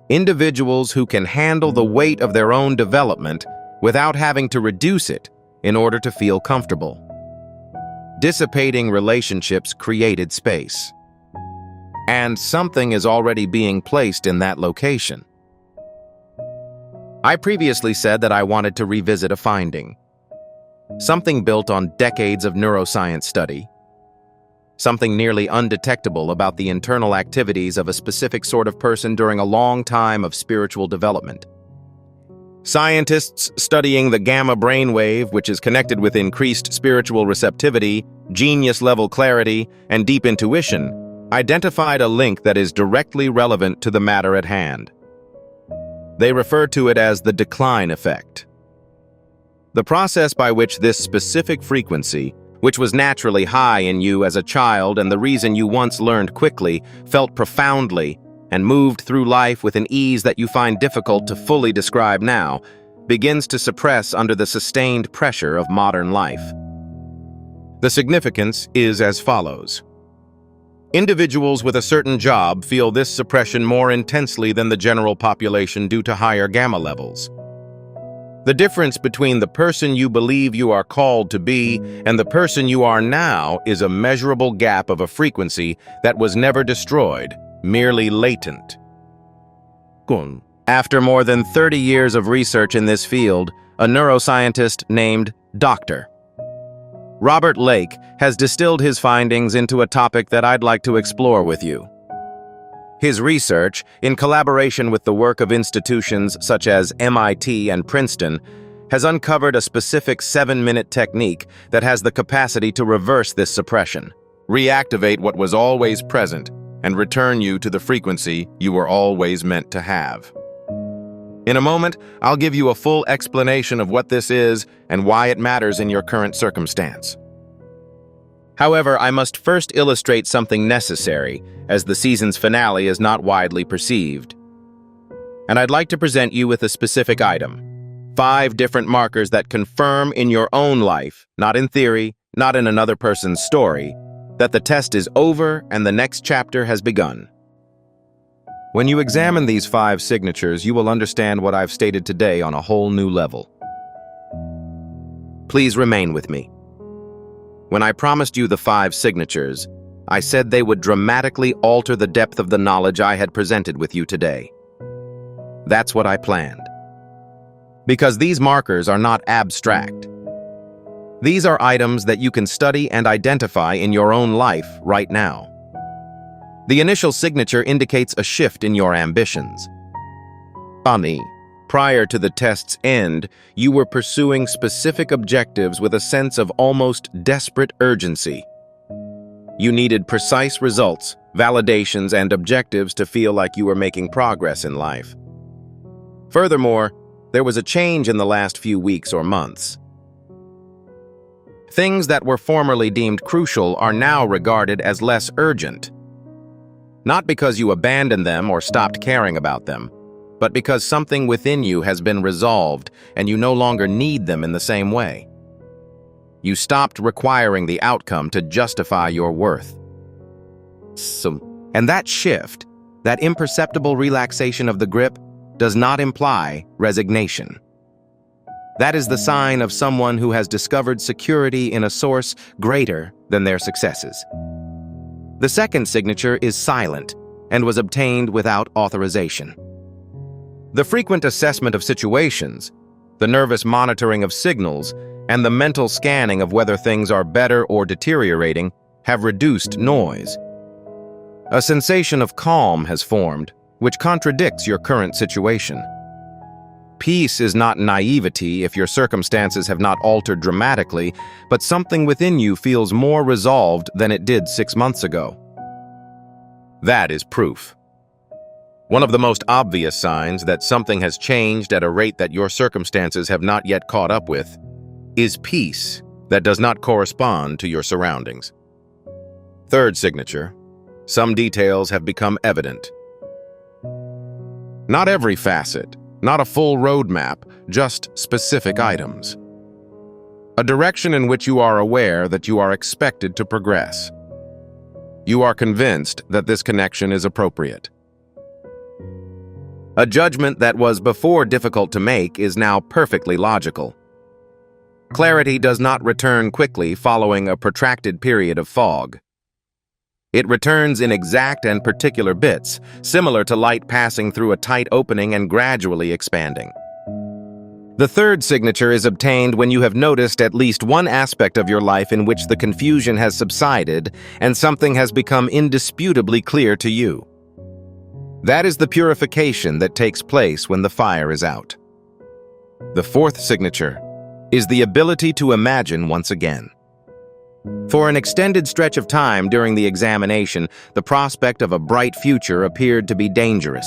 Individuals who can handle the weight of their own development without having to reduce it in order to feel comfortable. Dissipating relationships created space. And something is already being placed in that location. I previously said that I wanted to revisit a finding. Something built on decades of neuroscience study. Something nearly undetectable about the internal activities of a specific sort of person during a long time of spiritual development. Scientists studying the gamma brainwave, which is connected with increased spiritual receptivity, genius-level clarity, and deep intuition, identified a link that is directly relevant to the matter at hand. They refer to it as the decline effect. The process by which this specific frequency, which was naturally high in you as a child and the reason you once learned quickly, felt profoundly, and moved through life with an ease that you find difficult to fully describe now, begins to suppress under the sustained pressure of modern life. The significance is as follows. Individuals with a certain job feel this suppression more intensely than the general population due to higher gamma levels. The difference between the person you believe you are called to be and the person you are now is a measurable gap of a frequency that was never destroyed, merely latent. After more than 30 years of research in this field, a neuroscientist named Dr. Robert Lake has distilled his findings into a topic that I'd like to explore with you. His research, in collaboration with the work of institutions such as MIT and Princeton, has uncovered a specific 7-minute technique that has the capacity to reverse this suppression, reactivate what was always present, and return you to the frequency you were always meant to have. In a moment, I'll give you a full explanation of what this is and why it matters in your current circumstance. However, I must first illustrate something necessary, as the season's finale is not widely perceived. And I'd like to present you with a specific item. 5 different markers that confirm in your own life, not in theory, not in another person's story, that the test is over and the next chapter has begun. When you examine these 5 signatures, you will understand what I've stated today on a whole new level. Please remain with me. When I promised you the 5 signatures, I said they would dramatically alter the depth of the knowledge I had presented with you today. That's what I planned. Because these markers are not abstract. These are items that you can study and identify in your own life right now. The initial signature indicates a shift in your ambitions. Ani, prior to the test's end, you were pursuing specific objectives with a sense of almost desperate urgency. You needed precise results, validations, and objectives to feel like you were making progress in life. Furthermore, there was a change in the last few weeks or months. Things that were formerly deemed crucial are now regarded as less urgent. Not because you abandoned them or stopped caring about them, but because something within you has been resolved and you no longer need them in the same way. You stopped requiring the outcome to justify your worth. And that shift, that imperceptible relaxation of the grip, does not imply resignation. That is the sign of someone who has discovered security in a source greater than their successes. The second signature is silent, and was obtained without authorization. The frequent assessment of situations, the nervous monitoring of signals, and the mental scanning of whether things are better or deteriorating have reduced noise. A sensation of calm has formed, which contradicts your current situation. Peace is not naivety if your circumstances have not altered dramatically, but something within you feels more resolved than it did 6 months ago. That is proof. One of the most obvious signs that something has changed at a rate that your circumstances have not yet caught up with is peace that does not correspond to your surroundings. Third signature, some details have become evident. Not every facet, not a full roadmap, just specific items. A direction in which you are aware that you are expected to progress. You are convinced that this connection is appropriate. A judgment that was before difficult to make is now perfectly logical. Clarity does not return quickly following a protracted period of fog. It returns in exact and particular bits, similar to light passing through a tight opening and gradually expanding. The third signature is obtained when you have noticed at least one aspect of your life in which the confusion has subsided and something has become indisputably clear to you. That is the purification that takes place when the fire is out. The fourth signature is the ability to imagine once again. For an extended stretch of time during the examination, the prospect of a bright future appeared to be dangerous.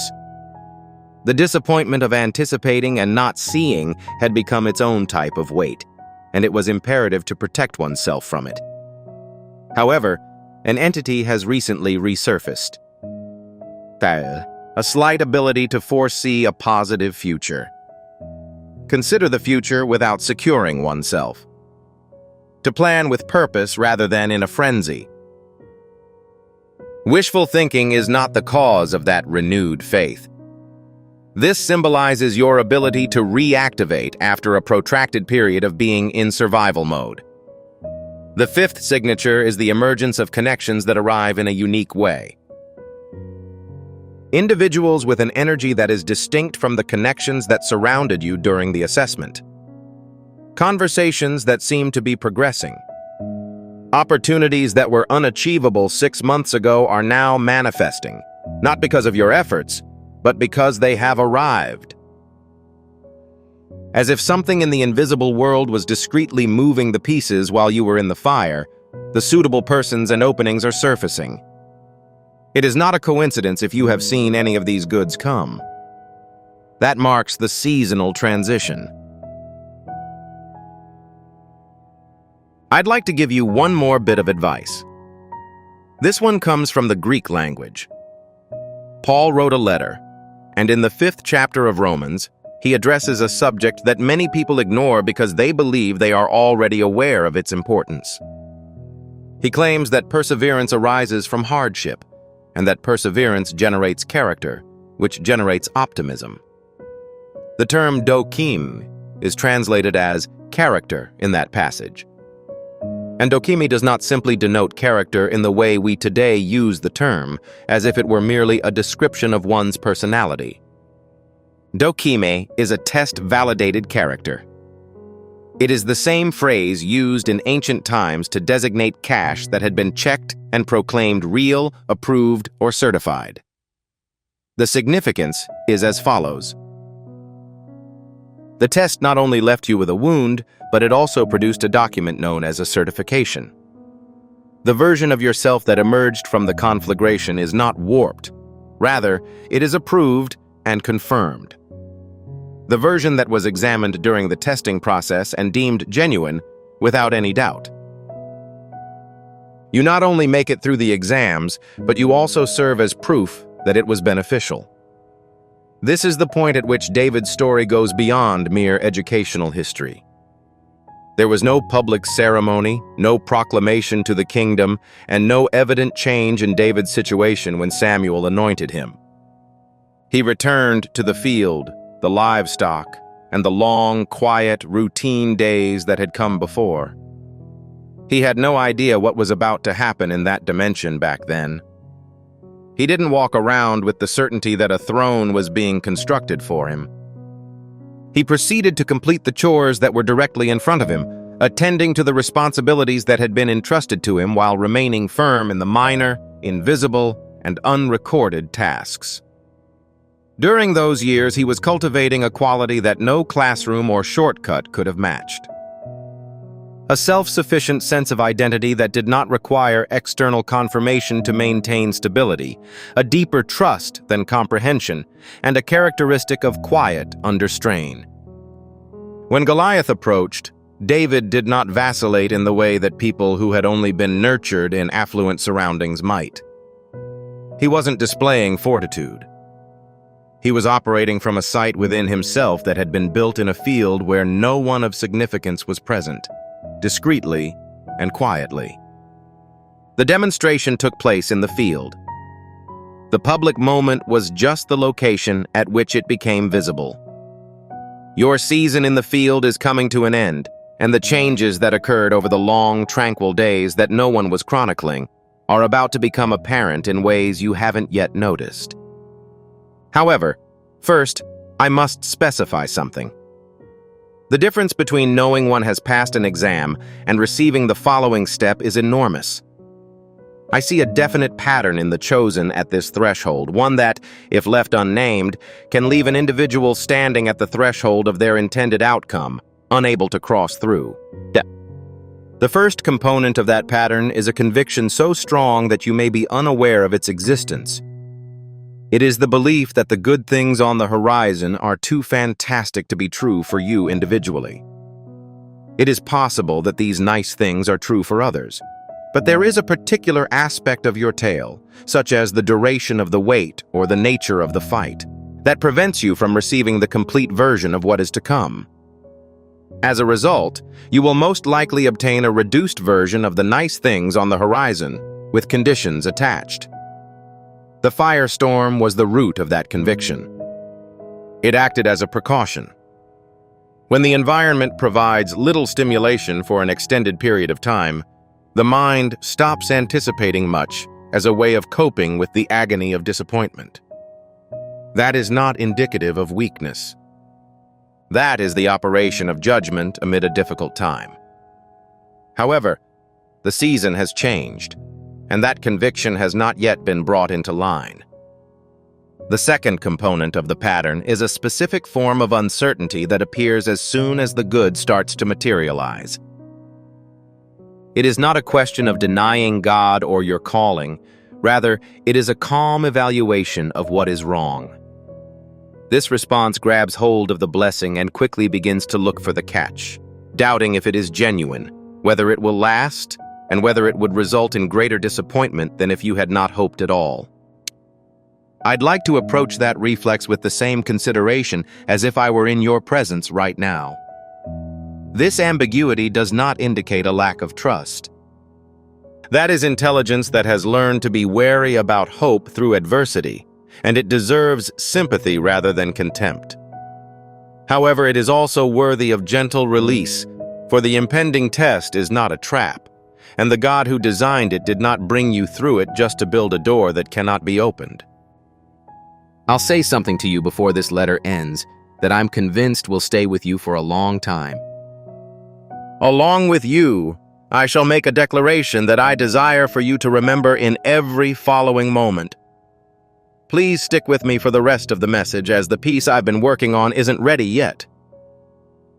The disappointment of anticipating and not seeing had become its own type of weight, and it was imperative to protect oneself from it. However, an entity has recently resurfaced. A slight ability to foresee a positive future. Consider the future without securing oneself. To plan with purpose rather than in a frenzy. Wishful thinking is not the cause of that renewed faith. This symbolizes your ability to reactivate after a protracted period of being in survival mode. The fifth signature is the emergence of connections that arrive in a unique way. Individuals with an energy that is distinct from the connections that surrounded you during the assessment. Conversations that seem to be progressing. Opportunities that were unachievable 6 months ago are now manifesting, not because of your efforts, but because they have arrived. As if something in the invisible world was discreetly moving the pieces while you were in the fire, the suitable persons and openings are surfacing. It is not a coincidence if you have seen any of these goods come. That marks the seasonal transition. I'd like to give you one more bit of advice. This one comes from the Greek language. Paul wrote a letter, and in the 5th chapter of Romans, he addresses a subject that many people ignore because they believe they are already aware of its importance. He claims that perseverance arises from hardship, and that perseverance generates character, which generates optimism. The term dokim is translated as character in that passage. And dokimi does not simply denote character in the way we today use the term, as if it were merely a description of one's personality. Dokime is a test-validated character. It is the same phrase used in ancient times to designate cash that had been checked and proclaimed real, approved, or certified. The significance is as follows. The test not only left you with a wound, but it also produced a document known as a certification. The version of yourself that emerged from the conflagration is not warped. Rather, it is approved and confirmed. The version that was examined during the testing process and deemed genuine without any doubt. You not only make it through the exams, but you also serve as proof that it was beneficial. This is the point at which David's story goes beyond mere educational history. There was no public ceremony, no proclamation to the kingdom, and no evident change in David's situation when Samuel anointed him. He returned to the field, the livestock, and the long, quiet, routine days that had come before. He had no idea what was about to happen in that dimension back then. He didn't walk around with the certainty that a throne was being constructed for him. He proceeded to complete the chores that were directly in front of him, attending to the responsibilities that had been entrusted to him while remaining firm in the minor, invisible, and unrecorded tasks. During those years, he was cultivating a quality that no classroom or shortcut could have matched. A self-sufficient sense of identity that did not require external confirmation to maintain stability, a deeper trust than comprehension, and a characteristic of quiet under strain. When Goliath approached, David did not vacillate in the way that people who had only been nurtured in affluent surroundings might. He wasn't displaying fortitude. He was operating from a site within himself that had been built in a field where no one of significance was present, discreetly and quietly. The demonstration took place in the field. The public moment was just the location at which it became visible. Your season in the field is coming to an end, and the changes that occurred over the long, tranquil days that no one was chronicling are about to become apparent in ways you haven't yet noticed. However, first, I must specify something. The difference between knowing one has passed an exam and receiving the following step is enormous. I see a definite pattern in the chosen at this threshold, one that, if left unnamed, can leave an individual standing at the threshold of their intended outcome, unable to cross through. The first component of that pattern is a conviction so strong that you may be unaware of its existence. It is the belief that the good things on the horizon are too fantastic to be true for you individually. It is possible that these nice things are true for others, but there is a particular aspect of your tale, such as the duration of the wait or the nature of the fight, that prevents you from receiving the complete version of what is to come. As a result, you will most likely obtain a reduced version of the nice things on the horizon, with conditions attached. The firestorm was the root of that conviction. It acted as a precaution. When the environment provides little stimulation for an extended period of time, the mind stops anticipating much as a way of coping with the agony of disappointment. That is not indicative of weakness. That is the operation of judgment amid a difficult time. However, the season has changed, and that conviction has not yet been brought into line. The second component of the pattern is a specific form of uncertainty that appears as soon as the good starts to materialize. It is not a question of denying God or your calling. Rather, it is a calm evaluation of what is wrong. This response grabs hold of the blessing and quickly begins to look for the catch, doubting if it is genuine, whether it will last, and whether it would result in greater disappointment than if you had not hoped at all. I'd like to approach that reflex with the same consideration as if I were in your presence right now. This ambiguity does not indicate a lack of trust. That is intelligence that has learned to be wary about hope through adversity, and it deserves sympathy rather than contempt. However, it is also worthy of gentle release, for the impending test is not a trap, and the God who designed it did not bring you through it just to build a door that cannot be opened. I'll say something to you before this letter ends that I'm convinced will stay with you for a long time. Along with you, I shall make a declaration that I desire for you to remember in every following moment. Please stick with me for the rest of the message, as the piece I've been working on isn't ready yet.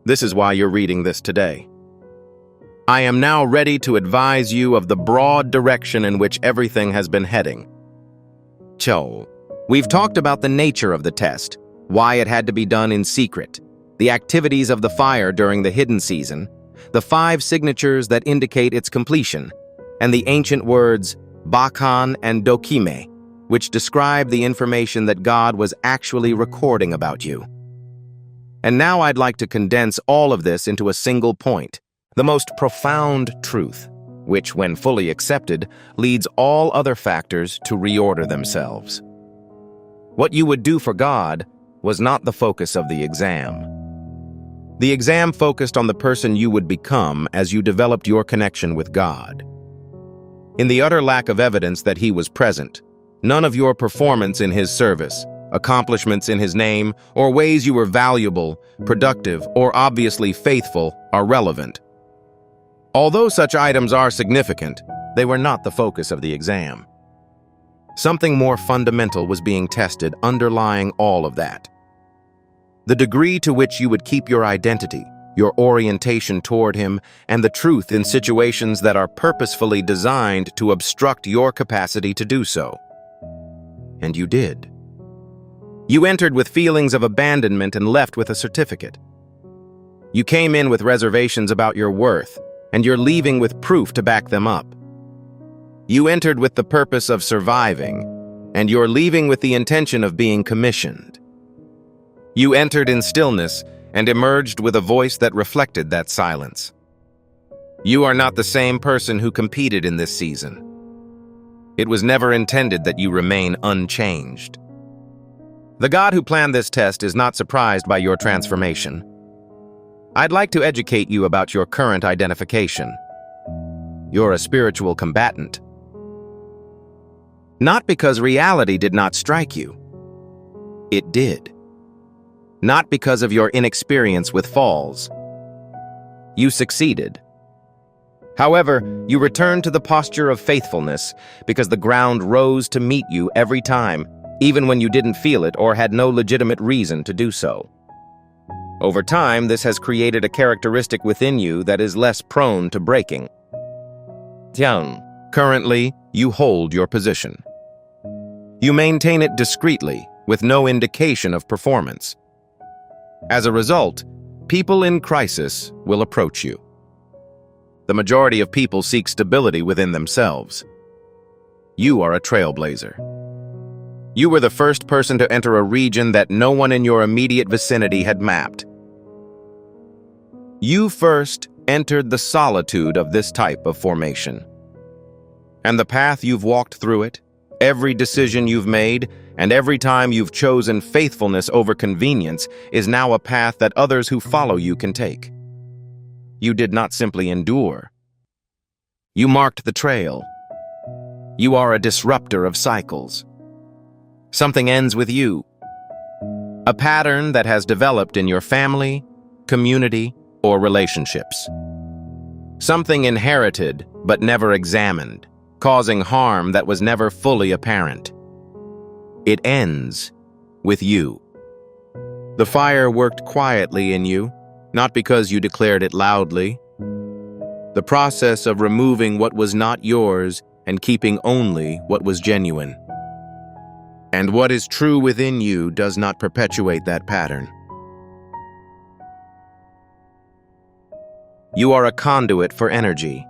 This is why you're reading this today. I am now ready to advise you of the broad direction in which everything has been heading. We've talked about the nature of the test, why it had to be done in secret, the activities of the fire during the hidden season, the 5 signatures that indicate its completion, and the ancient words Bakan and Dokime, which describe the information that God was actually recording about you. And now I'd like to condense all of this into a single point, the most profound truth, which, when fully accepted, leads all other factors to reorder themselves. What you would do for God was not the focus of the exam. The exam focused on the person you would become as you developed your connection with God. In the utter lack of evidence that He was present, None of your performance in his service, accomplishments in his name, or ways you were valuable, productive, or obviously faithful are relevant. Although such items are significant, they were not the focus of the exam. Something more fundamental was being tested underlying all of that. The degree to which you would keep your identity, your orientation toward him, and the truth in situations that are purposefully designed to obstruct your capacity to do so. And you did. You entered with feelings of abandonment and left with a certificate. You came in with reservations about your worth, and you're leaving with proof to back them up. You entered with the purpose of surviving, and you're leaving with the intention of being commissioned. You entered in stillness and emerged with a voice that reflected that silence. You are not the same person who competed in this season. It was never intended that you remain unchanged. The God who planned this test is not surprised by your transformation. I'd like to educate you about your current identification. You're a spiritual combatant. Not because reality did not strike you. It did. Not because of your inexperience with falls. You succeeded. However, you returned to the posture of faithfulness because the ground rose to meet you every time, even when you didn't feel it or had no legitimate reason to do so. Over time, this has created a characteristic within you that is less prone to breaking. Currently, you hold your position. You maintain it discreetly, with no indication of performance. As a result, people in crisis will approach you. The majority of people seek stability within themselves. You are a trailblazer. You were the first person to enter a region that no one in your immediate vicinity had mapped. You first entered the solitude of this type of formation. And the path you've walked through it, every decision you've made, and every time you've chosen faithfulness over convenience is now a path that others who follow you can take. You did not simply endure. You marked the trail. You are a disruptor of cycles. Something ends with you. A pattern that has developed in your family, community, or relationships. Something inherited but never examined, causing harm that was never fully apparent. It ends with you. The fire worked quietly in you, not because you declared it loudly. The process of removing what was not yours and keeping only what was genuine. And what is true within you does not perpetuate that pattern. You are a conduit for energy.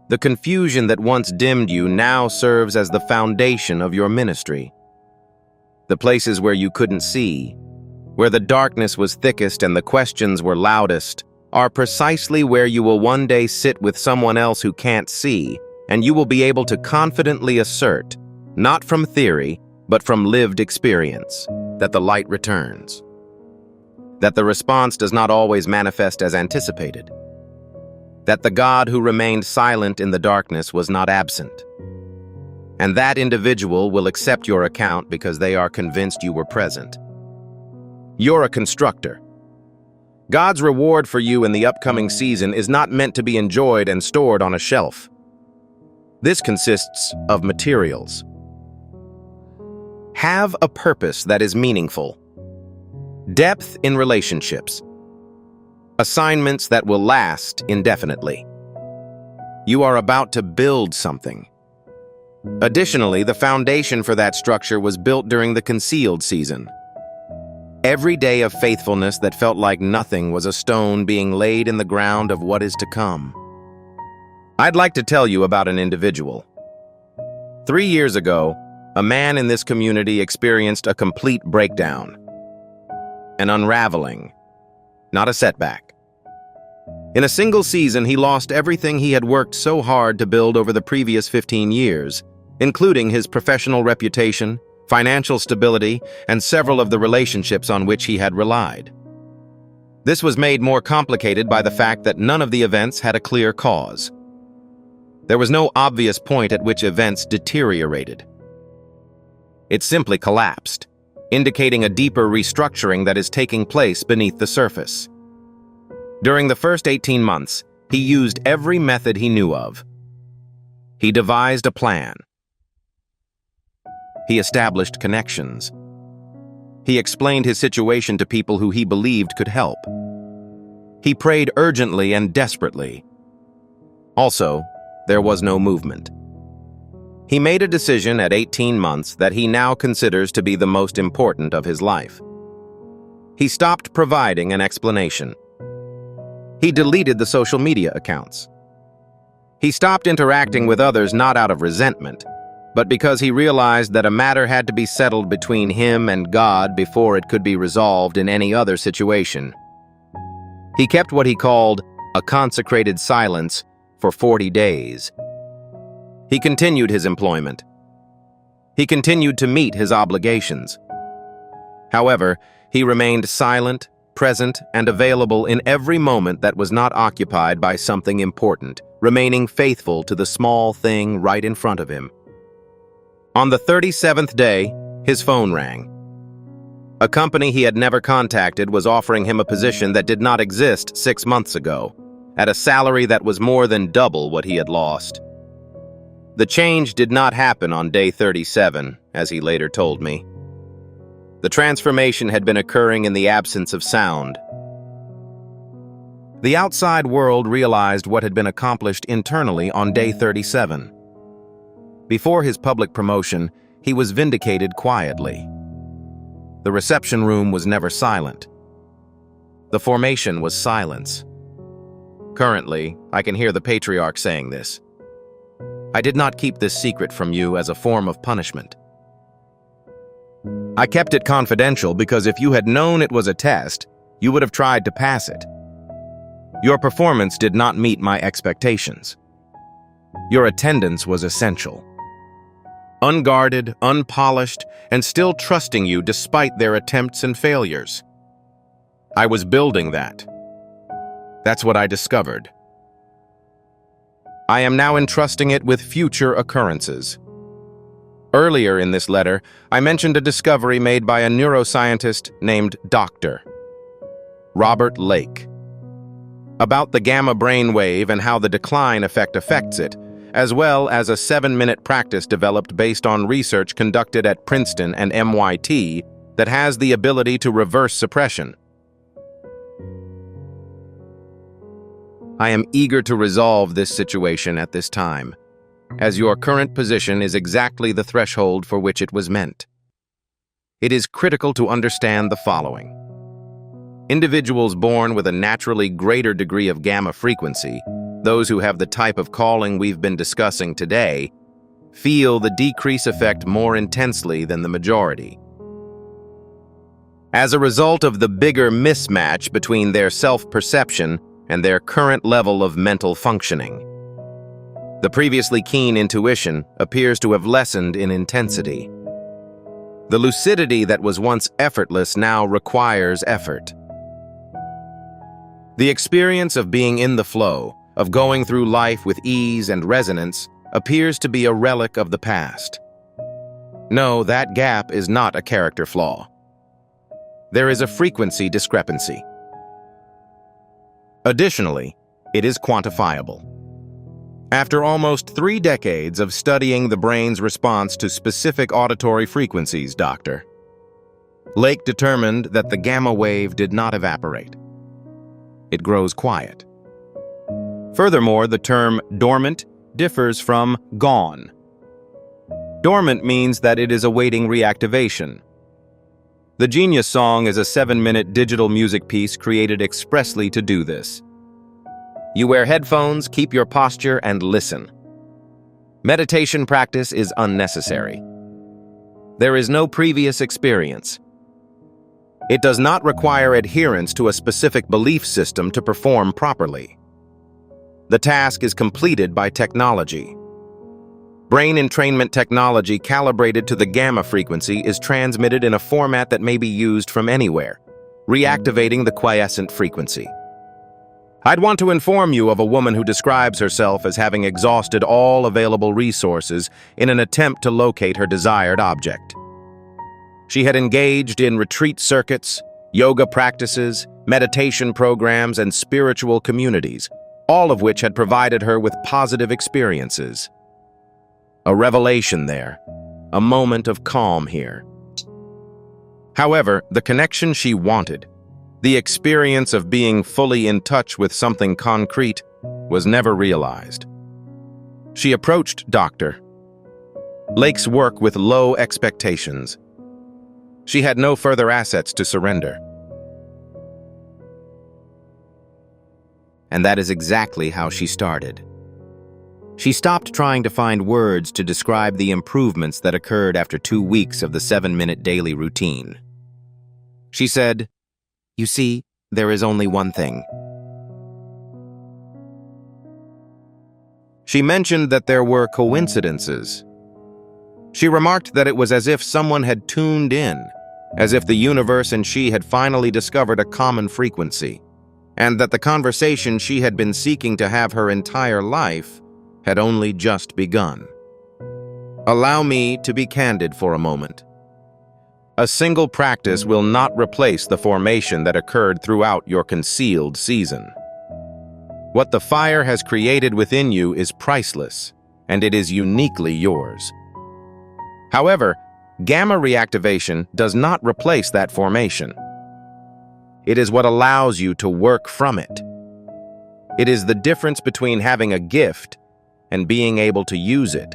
The confusion that once dimmed you now serves as the foundation of your ministry. The places where you couldn't see, where the darkness was thickest and the questions were loudest, are precisely where you will one day sit with someone else who can't see, and you will be able to confidently assert, not from theory, but from lived experience, that the light returns. That the response does not always manifest as anticipated. That the God who remained silent in the darkness was not absent. And that individual will accept your account because they are convinced you were present. You're a constructor. God's reward for you in the upcoming season is not meant to be enjoyed and stored on a shelf. This consists of materials. Have a purpose that is meaningful. Depth in relationships. Assignments that will last indefinitely. You are about to build something. Additionally, the foundation for that structure was built during the concealed season. Every day of faithfulness that felt like nothing was a stone being laid in the ground of what is to come. I'd like to tell you about an individual. 3 years ago, a man in this community experienced a complete breakdown. An unraveling, not a setback. In a single season, he lost everything he had worked so hard to build over the previous 15 years, including his professional reputation, financial stability, and several of the relationships on which he had relied. This was made more complicated by the fact that none of the events had a clear cause. There was no obvious point at which events deteriorated. It simply collapsed, indicating a deeper restructuring that is taking place beneath the surface. During the first 18 months, he used every method he knew of. He devised a plan. He established connections. He explained his situation to people who he believed could help. He prayed urgently and desperately. Also, there was no movement. He made a decision at 18 months that he now considers to be the most important of his life. He stopped providing an explanation. He deleted the social media accounts. He stopped interacting with others not out of resentment, but because he realized that a matter had to be settled between him and God before it could be resolved in any other situation. He kept what he called a consecrated silence for 40 days. He continued his employment. He continued to meet his obligations. However, he remained silent, present, and available in every moment that was not occupied by something important, remaining faithful to the small thing right in front of him. On the 37th day, his phone rang. A company he had never contacted was offering him a position that did not exist 6 months ago, at a salary that was more than double what he had lost. The change did not happen on day 37, as he later told me. The transformation had been occurring in the absence of sound. The outside world realized what had been accomplished internally on day 37. Before his public promotion, he was vindicated quietly. The reception room was never silent. The formation was silence. Currently, I can hear the patriarch saying this. I did not keep this secret from you as a form of punishment. I kept it confidential because if you had known it was a test, you would have tried to pass it. Your performance did not meet my expectations. Your attendance was essential. Unguarded, unpolished, and still trusting you despite their attempts and failures. I was building that. That's what I discovered. I am now entrusting it with future occurrences. Earlier in this letter, I mentioned a discovery made by a neuroscientist named Dr. Robert Lake about the gamma brainwave and how the decline effect affects it, as well as a 7-minute practice developed based on research conducted at Princeton and MIT that has the ability to reverse suppression. I am eager to resolve this situation at this time, as your current position is exactly the threshold for which it was meant. It is critical to understand the following. Individuals born with a naturally greater degree of gamma frequency, those who have the type of calling we've been discussing today, feel the decrease effect more intensely than the majority. As a result of the bigger mismatch between their self-perception and their current level of mental functioning, the previously keen intuition appears to have lessened in intensity. The lucidity that was once effortless now requires effort. The experience of being in the flow, of going through life with ease and resonance, appears to be a relic of the past. No, that gap is not a character flaw. There is a frequency discrepancy. Additionally, it is quantifiable. After almost 3 decades of studying the brain's response to specific auditory frequencies, Dr. Lake determined that the gamma wave did not evaporate. It grows quiet. Furthermore, the term dormant differs from gone. Dormant means that it is awaiting reactivation. The Genius Song is a 7-minute digital music piece created expressly to do this. You wear headphones, keep your posture, and listen. Meditation practice is unnecessary. There is no previous experience. It does not require adherence to a specific belief system to perform properly. The task is completed by technology. Brain entrainment technology calibrated to the gamma frequency is transmitted in a format that may be used from anywhere, reactivating the quiescent frequency. I'd want to inform you of a woman who describes herself as having exhausted all available resources in an attempt to locate her desired object. She had engaged in retreat circuits, yoga practices, meditation programs, and spiritual communities, all of which had provided her with positive experiences. A revelation there, a moment of calm here. However, the connection she wanted, the experience of being fully in touch with something concrete, was never realized. She approached Dr. Lake's work with low expectations. She had no further assets to surrender. And that is exactly how she started. She stopped trying to find words to describe the improvements that occurred after 2 weeks of the 7-minute daily routine. She said, "You see, there is only one thing." She mentioned that there were coincidences. She remarked that it was as if someone had tuned in, as if the universe and she had finally discovered a common frequency, and that the conversation she had been seeking to have her entire life had only just begun. Allow me to be candid for a moment. A single practice will not replace the formation that occurred throughout your concealed season. What the fire has created within you is priceless, and it is uniquely yours. However, gamma reactivation does not replace that formation. It is what allows you to work from it. It is the difference between having a gift and being able to use it,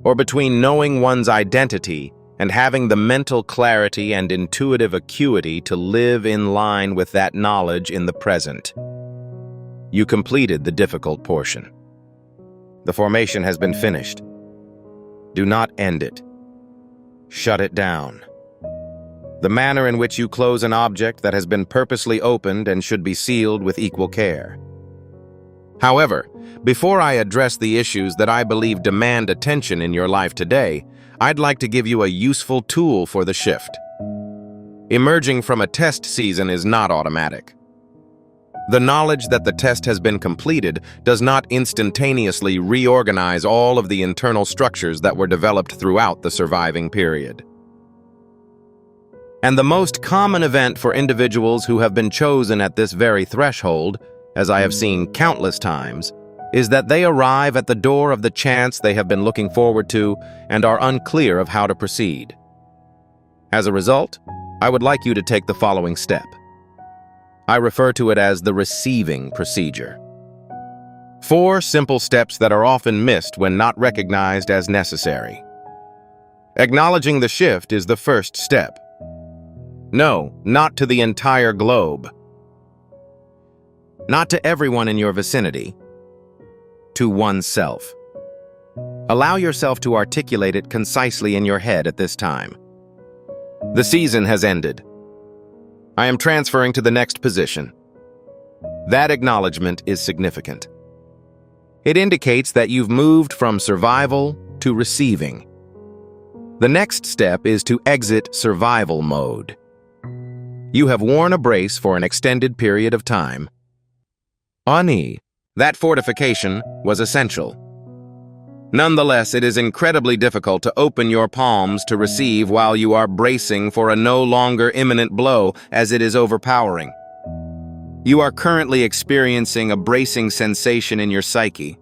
or between knowing one's identity and having the mental clarity and intuitive acuity to live in line with that knowledge in the present. You completed the difficult portion. The formation has been finished. Do not end it. Shut it down. The manner in which you close an object that has been purposely opened and should be sealed with equal care. However, before I address the issues that I believe demand attention in your life today, I'd like to give you a useful tool for the shift. Emerging from a test season is not automatic. The knowledge that the test has been completed does not instantaneously reorganize all of the internal structures that were developed throughout the surviving period. And the most common event for individuals who have been chosen at this very threshold, as I have seen countless times, is that they arrive at the door of the chance they have been looking forward to and are unclear of how to proceed. As a result, I would like you to take the following step. I refer to it as the receiving procedure. 4 simple steps that are often missed when not recognized as necessary. Acknowledging the shift is the first step. No, not to the entire globe. Not to everyone in your vicinity. To oneself. Allow yourself to articulate it concisely in your head at this time. The season has ended. I am transferring to the next position. That acknowledgement is significant. It indicates that you've moved from survival to receiving. The next step is to exit survival mode. You have worn a brace for an extended period of time. Ani, that fortification was essential. Nonetheless, it is incredibly difficult to open your palms to receive while you are bracing for a no longer imminent blow, as it is overpowering. You are currently experiencing a bracing sensation in your psyche.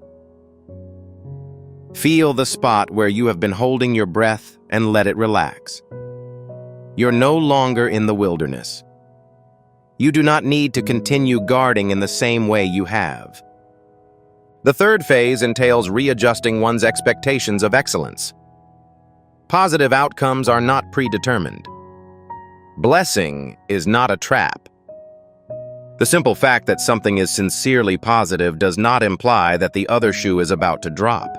Feel the spot where you have been holding your breath and let it relax. You're no longer in the wilderness. You do not need to continue guarding in the same way you have. The third phase entails readjusting one's expectations of excellence. Positive outcomes are not predetermined. Blessing is not a trap. The simple fact that something is sincerely positive does not imply that the other shoe is about to drop.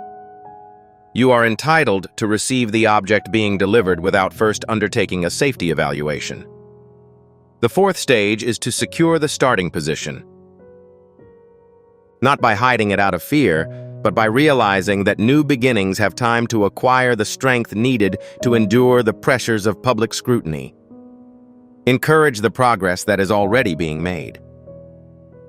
You are entitled to receive the object being delivered without first undertaking a safety evaluation. The fourth stage is to secure the starting position. Not by hiding it out of fear, but by realizing that new beginnings have time to acquire the strength needed to endure the pressures of public scrutiny. Encourage the progress that is already being made.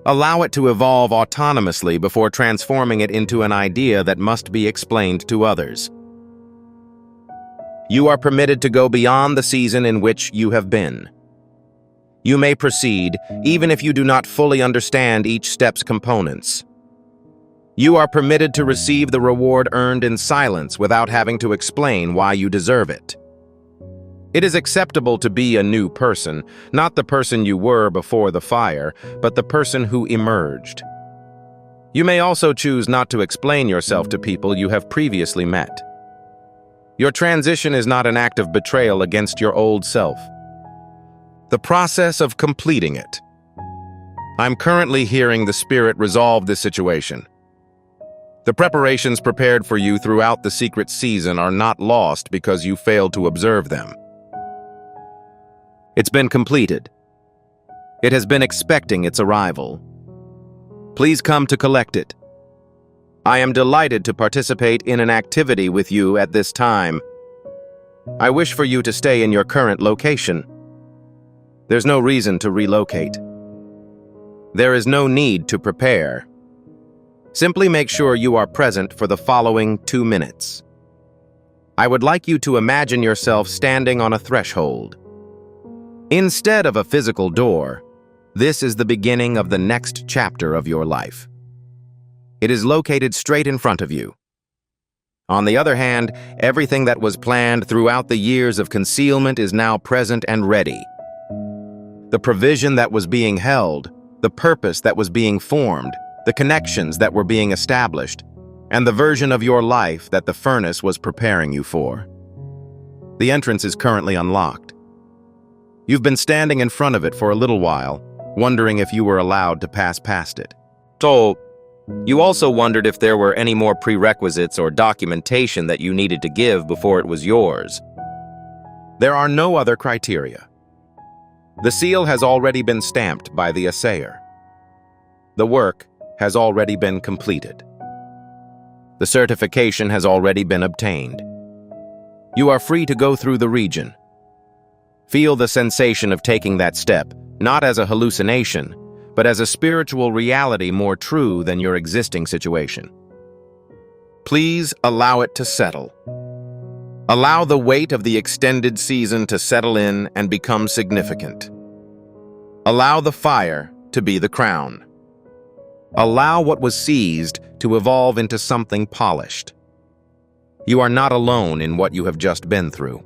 Allow it to evolve autonomously before transforming it into an idea that must be explained to others. You are permitted to go beyond the season in which you have been. You may proceed, even if you do not fully understand each step's components. You are permitted to receive the reward earned in silence without having to explain why you deserve it. It is acceptable to be a new person, not the person you were before the fire, but the person who emerged. You may also choose not to explain yourself to people you have previously met. Your transition is not an act of betrayal against your old self. The process of completing it. I'm currently hearing the Spirit resolve this situation. The preparations prepared for you throughout the secret season are not lost because you failed to observe them. It's been completed. It has been expecting its arrival. Please come to collect it. I am delighted to participate in an activity with you at this time. I wish for you to stay in your current location. There's no reason to relocate. There is no need to prepare. Simply make sure you are present for the following 2 minutes. I would like you to imagine yourself standing on a threshold. Instead of a physical door, this is the beginning of the next chapter of your life. It is located straight in front of you. On the other hand, everything that was planned throughout the years of concealment is now present and ready. The provision that was being held, the purpose that was being formed, the connections that were being established, and the version of your life that the furnace was preparing you for. The entrance is currently unlocked. You've been standing in front of it for a little while, wondering if you were allowed to pass past it. So, you also wondered if there were any more prerequisites or documentation that you needed to give before it was yours. There are no other criteria. The seal has already been stamped by the assayer. The work has already been completed. The certification has already been obtained. You are free to go through the region. Feel the sensation of taking that step, not as a hallucination, but as a spiritual reality more true than your existing situation. Please allow it to settle. Allow the weight of the extended season to settle in and become significant. Allow the fire to be the crown. Allow what was seized to evolve into something polished. You are not alone in what you have just been through.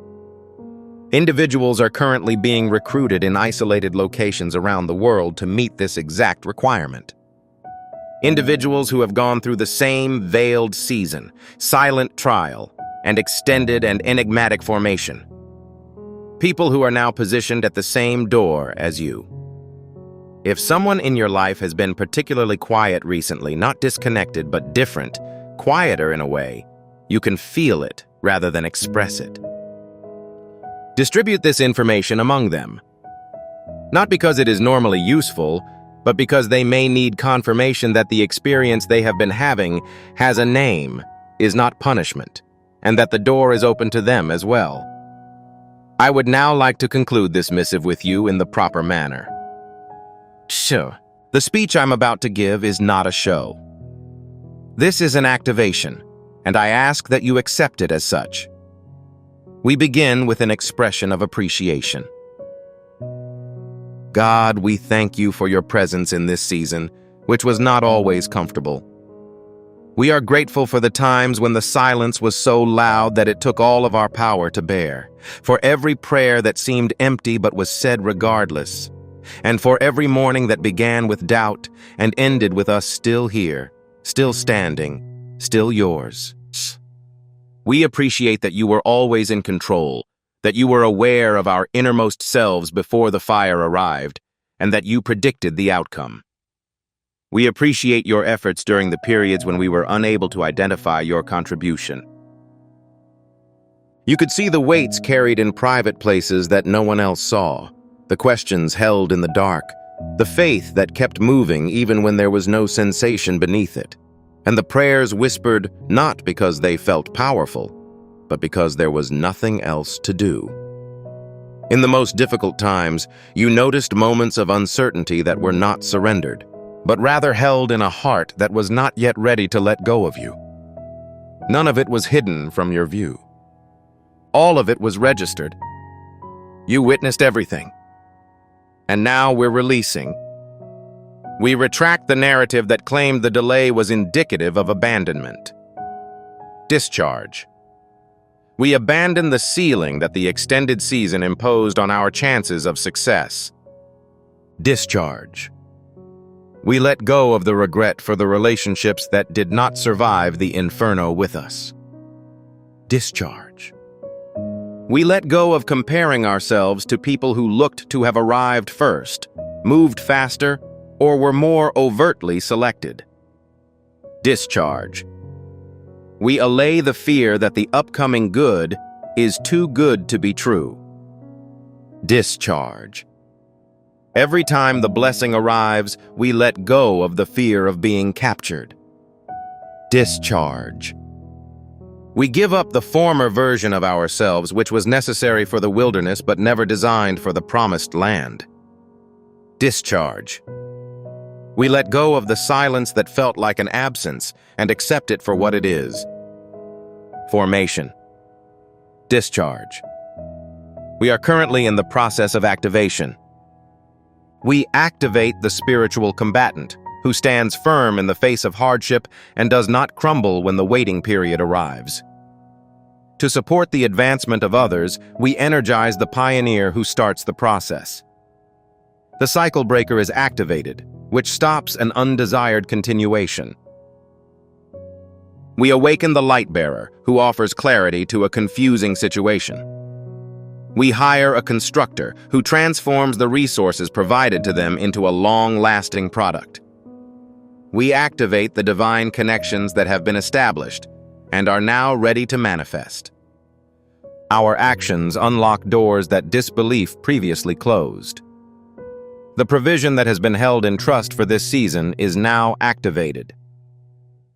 Individuals are currently being recruited in isolated locations around the world to meet this exact requirement. Individuals who have gone through the same veiled season, silent trial, and extended and enigmatic formation. People who are now positioned at the same door as you. If someone in your life has been particularly quiet recently, not disconnected but different, quieter in a way, you can feel it rather than express it. Distribute this information among them. Not because it is normally useful, but because they may need confirmation that the experience they have been having has a name, is not punishment, and that the door is open to them as well. I would now like to conclude this missive with you in the proper manner. Sure, the speech I'm about to give is not a show. This is an activation, and I ask that you accept it as such. We begin with an expression of appreciation. God, we thank you for your presence in this season, which was not always comfortable. We are grateful for the times when the silence was so loud that it took all of our power to bear, for every prayer that seemed empty but was said regardless, and for every morning that began with doubt and ended with us still here, still standing, still yours. We appreciate that you were always in control, that you were aware of our innermost selves before the fire arrived, and that you predicted the outcome. We appreciate your efforts during the periods when we were unable to identify your contribution. You could see the weights carried in private places that no one else saw, the questions held in the dark, the faith that kept moving even when there was no sensation beneath it, and the prayers whispered not because they felt powerful, but because there was nothing else to do. In the most difficult times, you noticed moments of uncertainty that were not surrendered, but rather held in a heart that was not yet ready to let go of you. None of it was hidden from your view. All of it was registered. You witnessed everything. And now we're releasing. We retract the narrative that claimed the delay was indicative of abandonment. Discharge. We abandon the ceiling that the extended season imposed on our chances of success. Discharge. We let go of the regret for the relationships that did not survive the inferno with us. Discharge. We let go of comparing ourselves to people who looked to have arrived first, moved faster, or were more overtly selected. Discharge. We allay the fear that the upcoming good is too good to be true. Discharge. Every time the blessing arrives, we let go of the fear of being captured. Discharge. We give up the former version of ourselves which was necessary for the wilderness but never designed for the promised land. Discharge. We let go of the silence that felt like an absence and accept it for what it is. Formation. Discharge. We are currently in the process of activation. We activate the spiritual combatant, who stands firm in the face of hardship and does not crumble when the waiting period arrives. To support the advancement of others, we energize the pioneer who starts the process. The cycle breaker is activated, which stops an undesired continuation. We awaken the light bearer, who offers clarity to a confusing situation. We hire a constructor who transforms the resources provided to them into a long-lasting product. We activate the divine connections that have been established and are now ready to manifest. Our actions unlock doors that disbelief previously closed. The provision that has been held in trust for this season is now activated.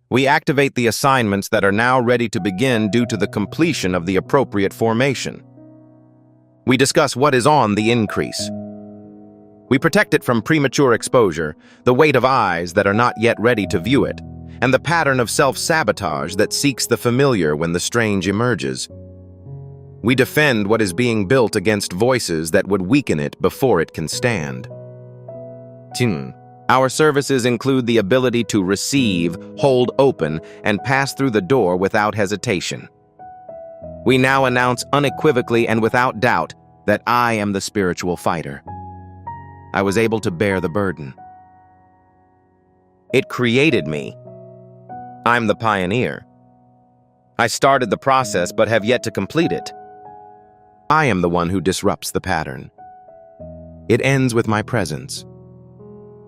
We activate the assignments that are now ready to begin due to the completion of the appropriate formation. We discuss what is on the increase. We protect it from premature exposure, the weight of eyes that are not yet ready to view it, and the pattern of self-sabotage that seeks the familiar when the strange emerges. We defend what is being built against voices that would weaken it before it can stand. Our services include the ability to receive, hold open, and pass through the door without hesitation. We now announce unequivocally and without doubt that I am the spiritual fighter. I was able to bear the burden. It created me. I'm the pioneer. I started the process but have yet to complete it. I am the one who disrupts the pattern. It ends with my presence.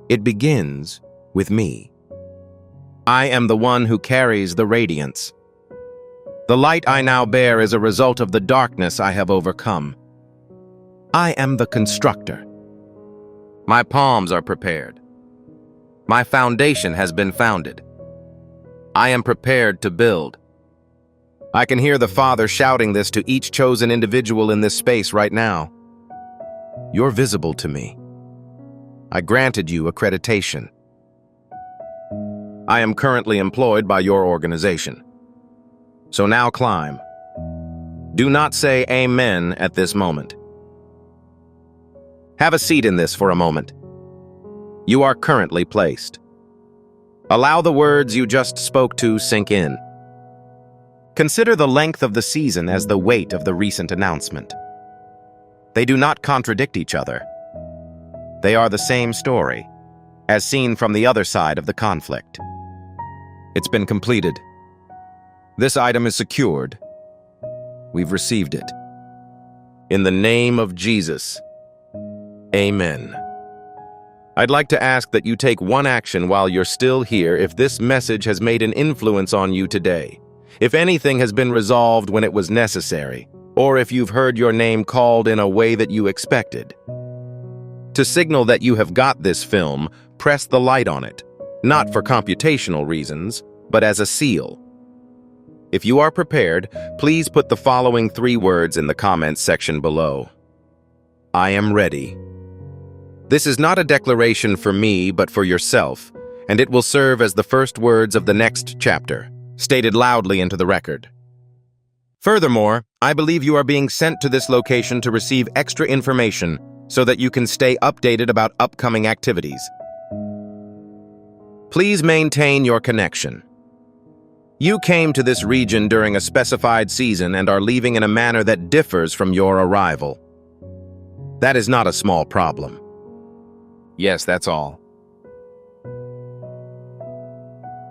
It begins with me. I am the one who carries the radiance. The light I now bear is a result of the darkness I have overcome. I am the constructor. My palms are prepared. My foundation has been founded. I am prepared to build. I can hear the Father shouting this to each chosen individual in this space right now. You're visible to me. I granted you accreditation. I am currently employed by your organization. So now climb. Do not say amen at this moment. Have a seat in this for a moment. You are currently placed. Allow the words you just spoke to sink in. Consider the length of the season as the weight of the recent announcement. They do not contradict each other. They are the same story, as seen from the other side of the conflict. It's been completed. This item is secured. We've received it. In the name of Jesus, amen. I'd like to ask that you take one action while you're still here if this message has made an influence on you today, if anything has been resolved when it was necessary, or if you've heard your name called in a way that you expected. To signal that you have got this film, press the light on it, not for computational reasons, but as a seal. If you are prepared, please put the following 3 words in the comments section below. I am ready. This is not a declaration for me, but for yourself, and it will serve as the first words of the next chapter, stated loudly into the record. Furthermore, I believe you are being sent to this location to receive extra information so that you can stay updated about upcoming activities. Please maintain your connection. You came to this region during a specified season and are leaving in a manner that differs from your arrival. That is not a small problem. Yes, that's all.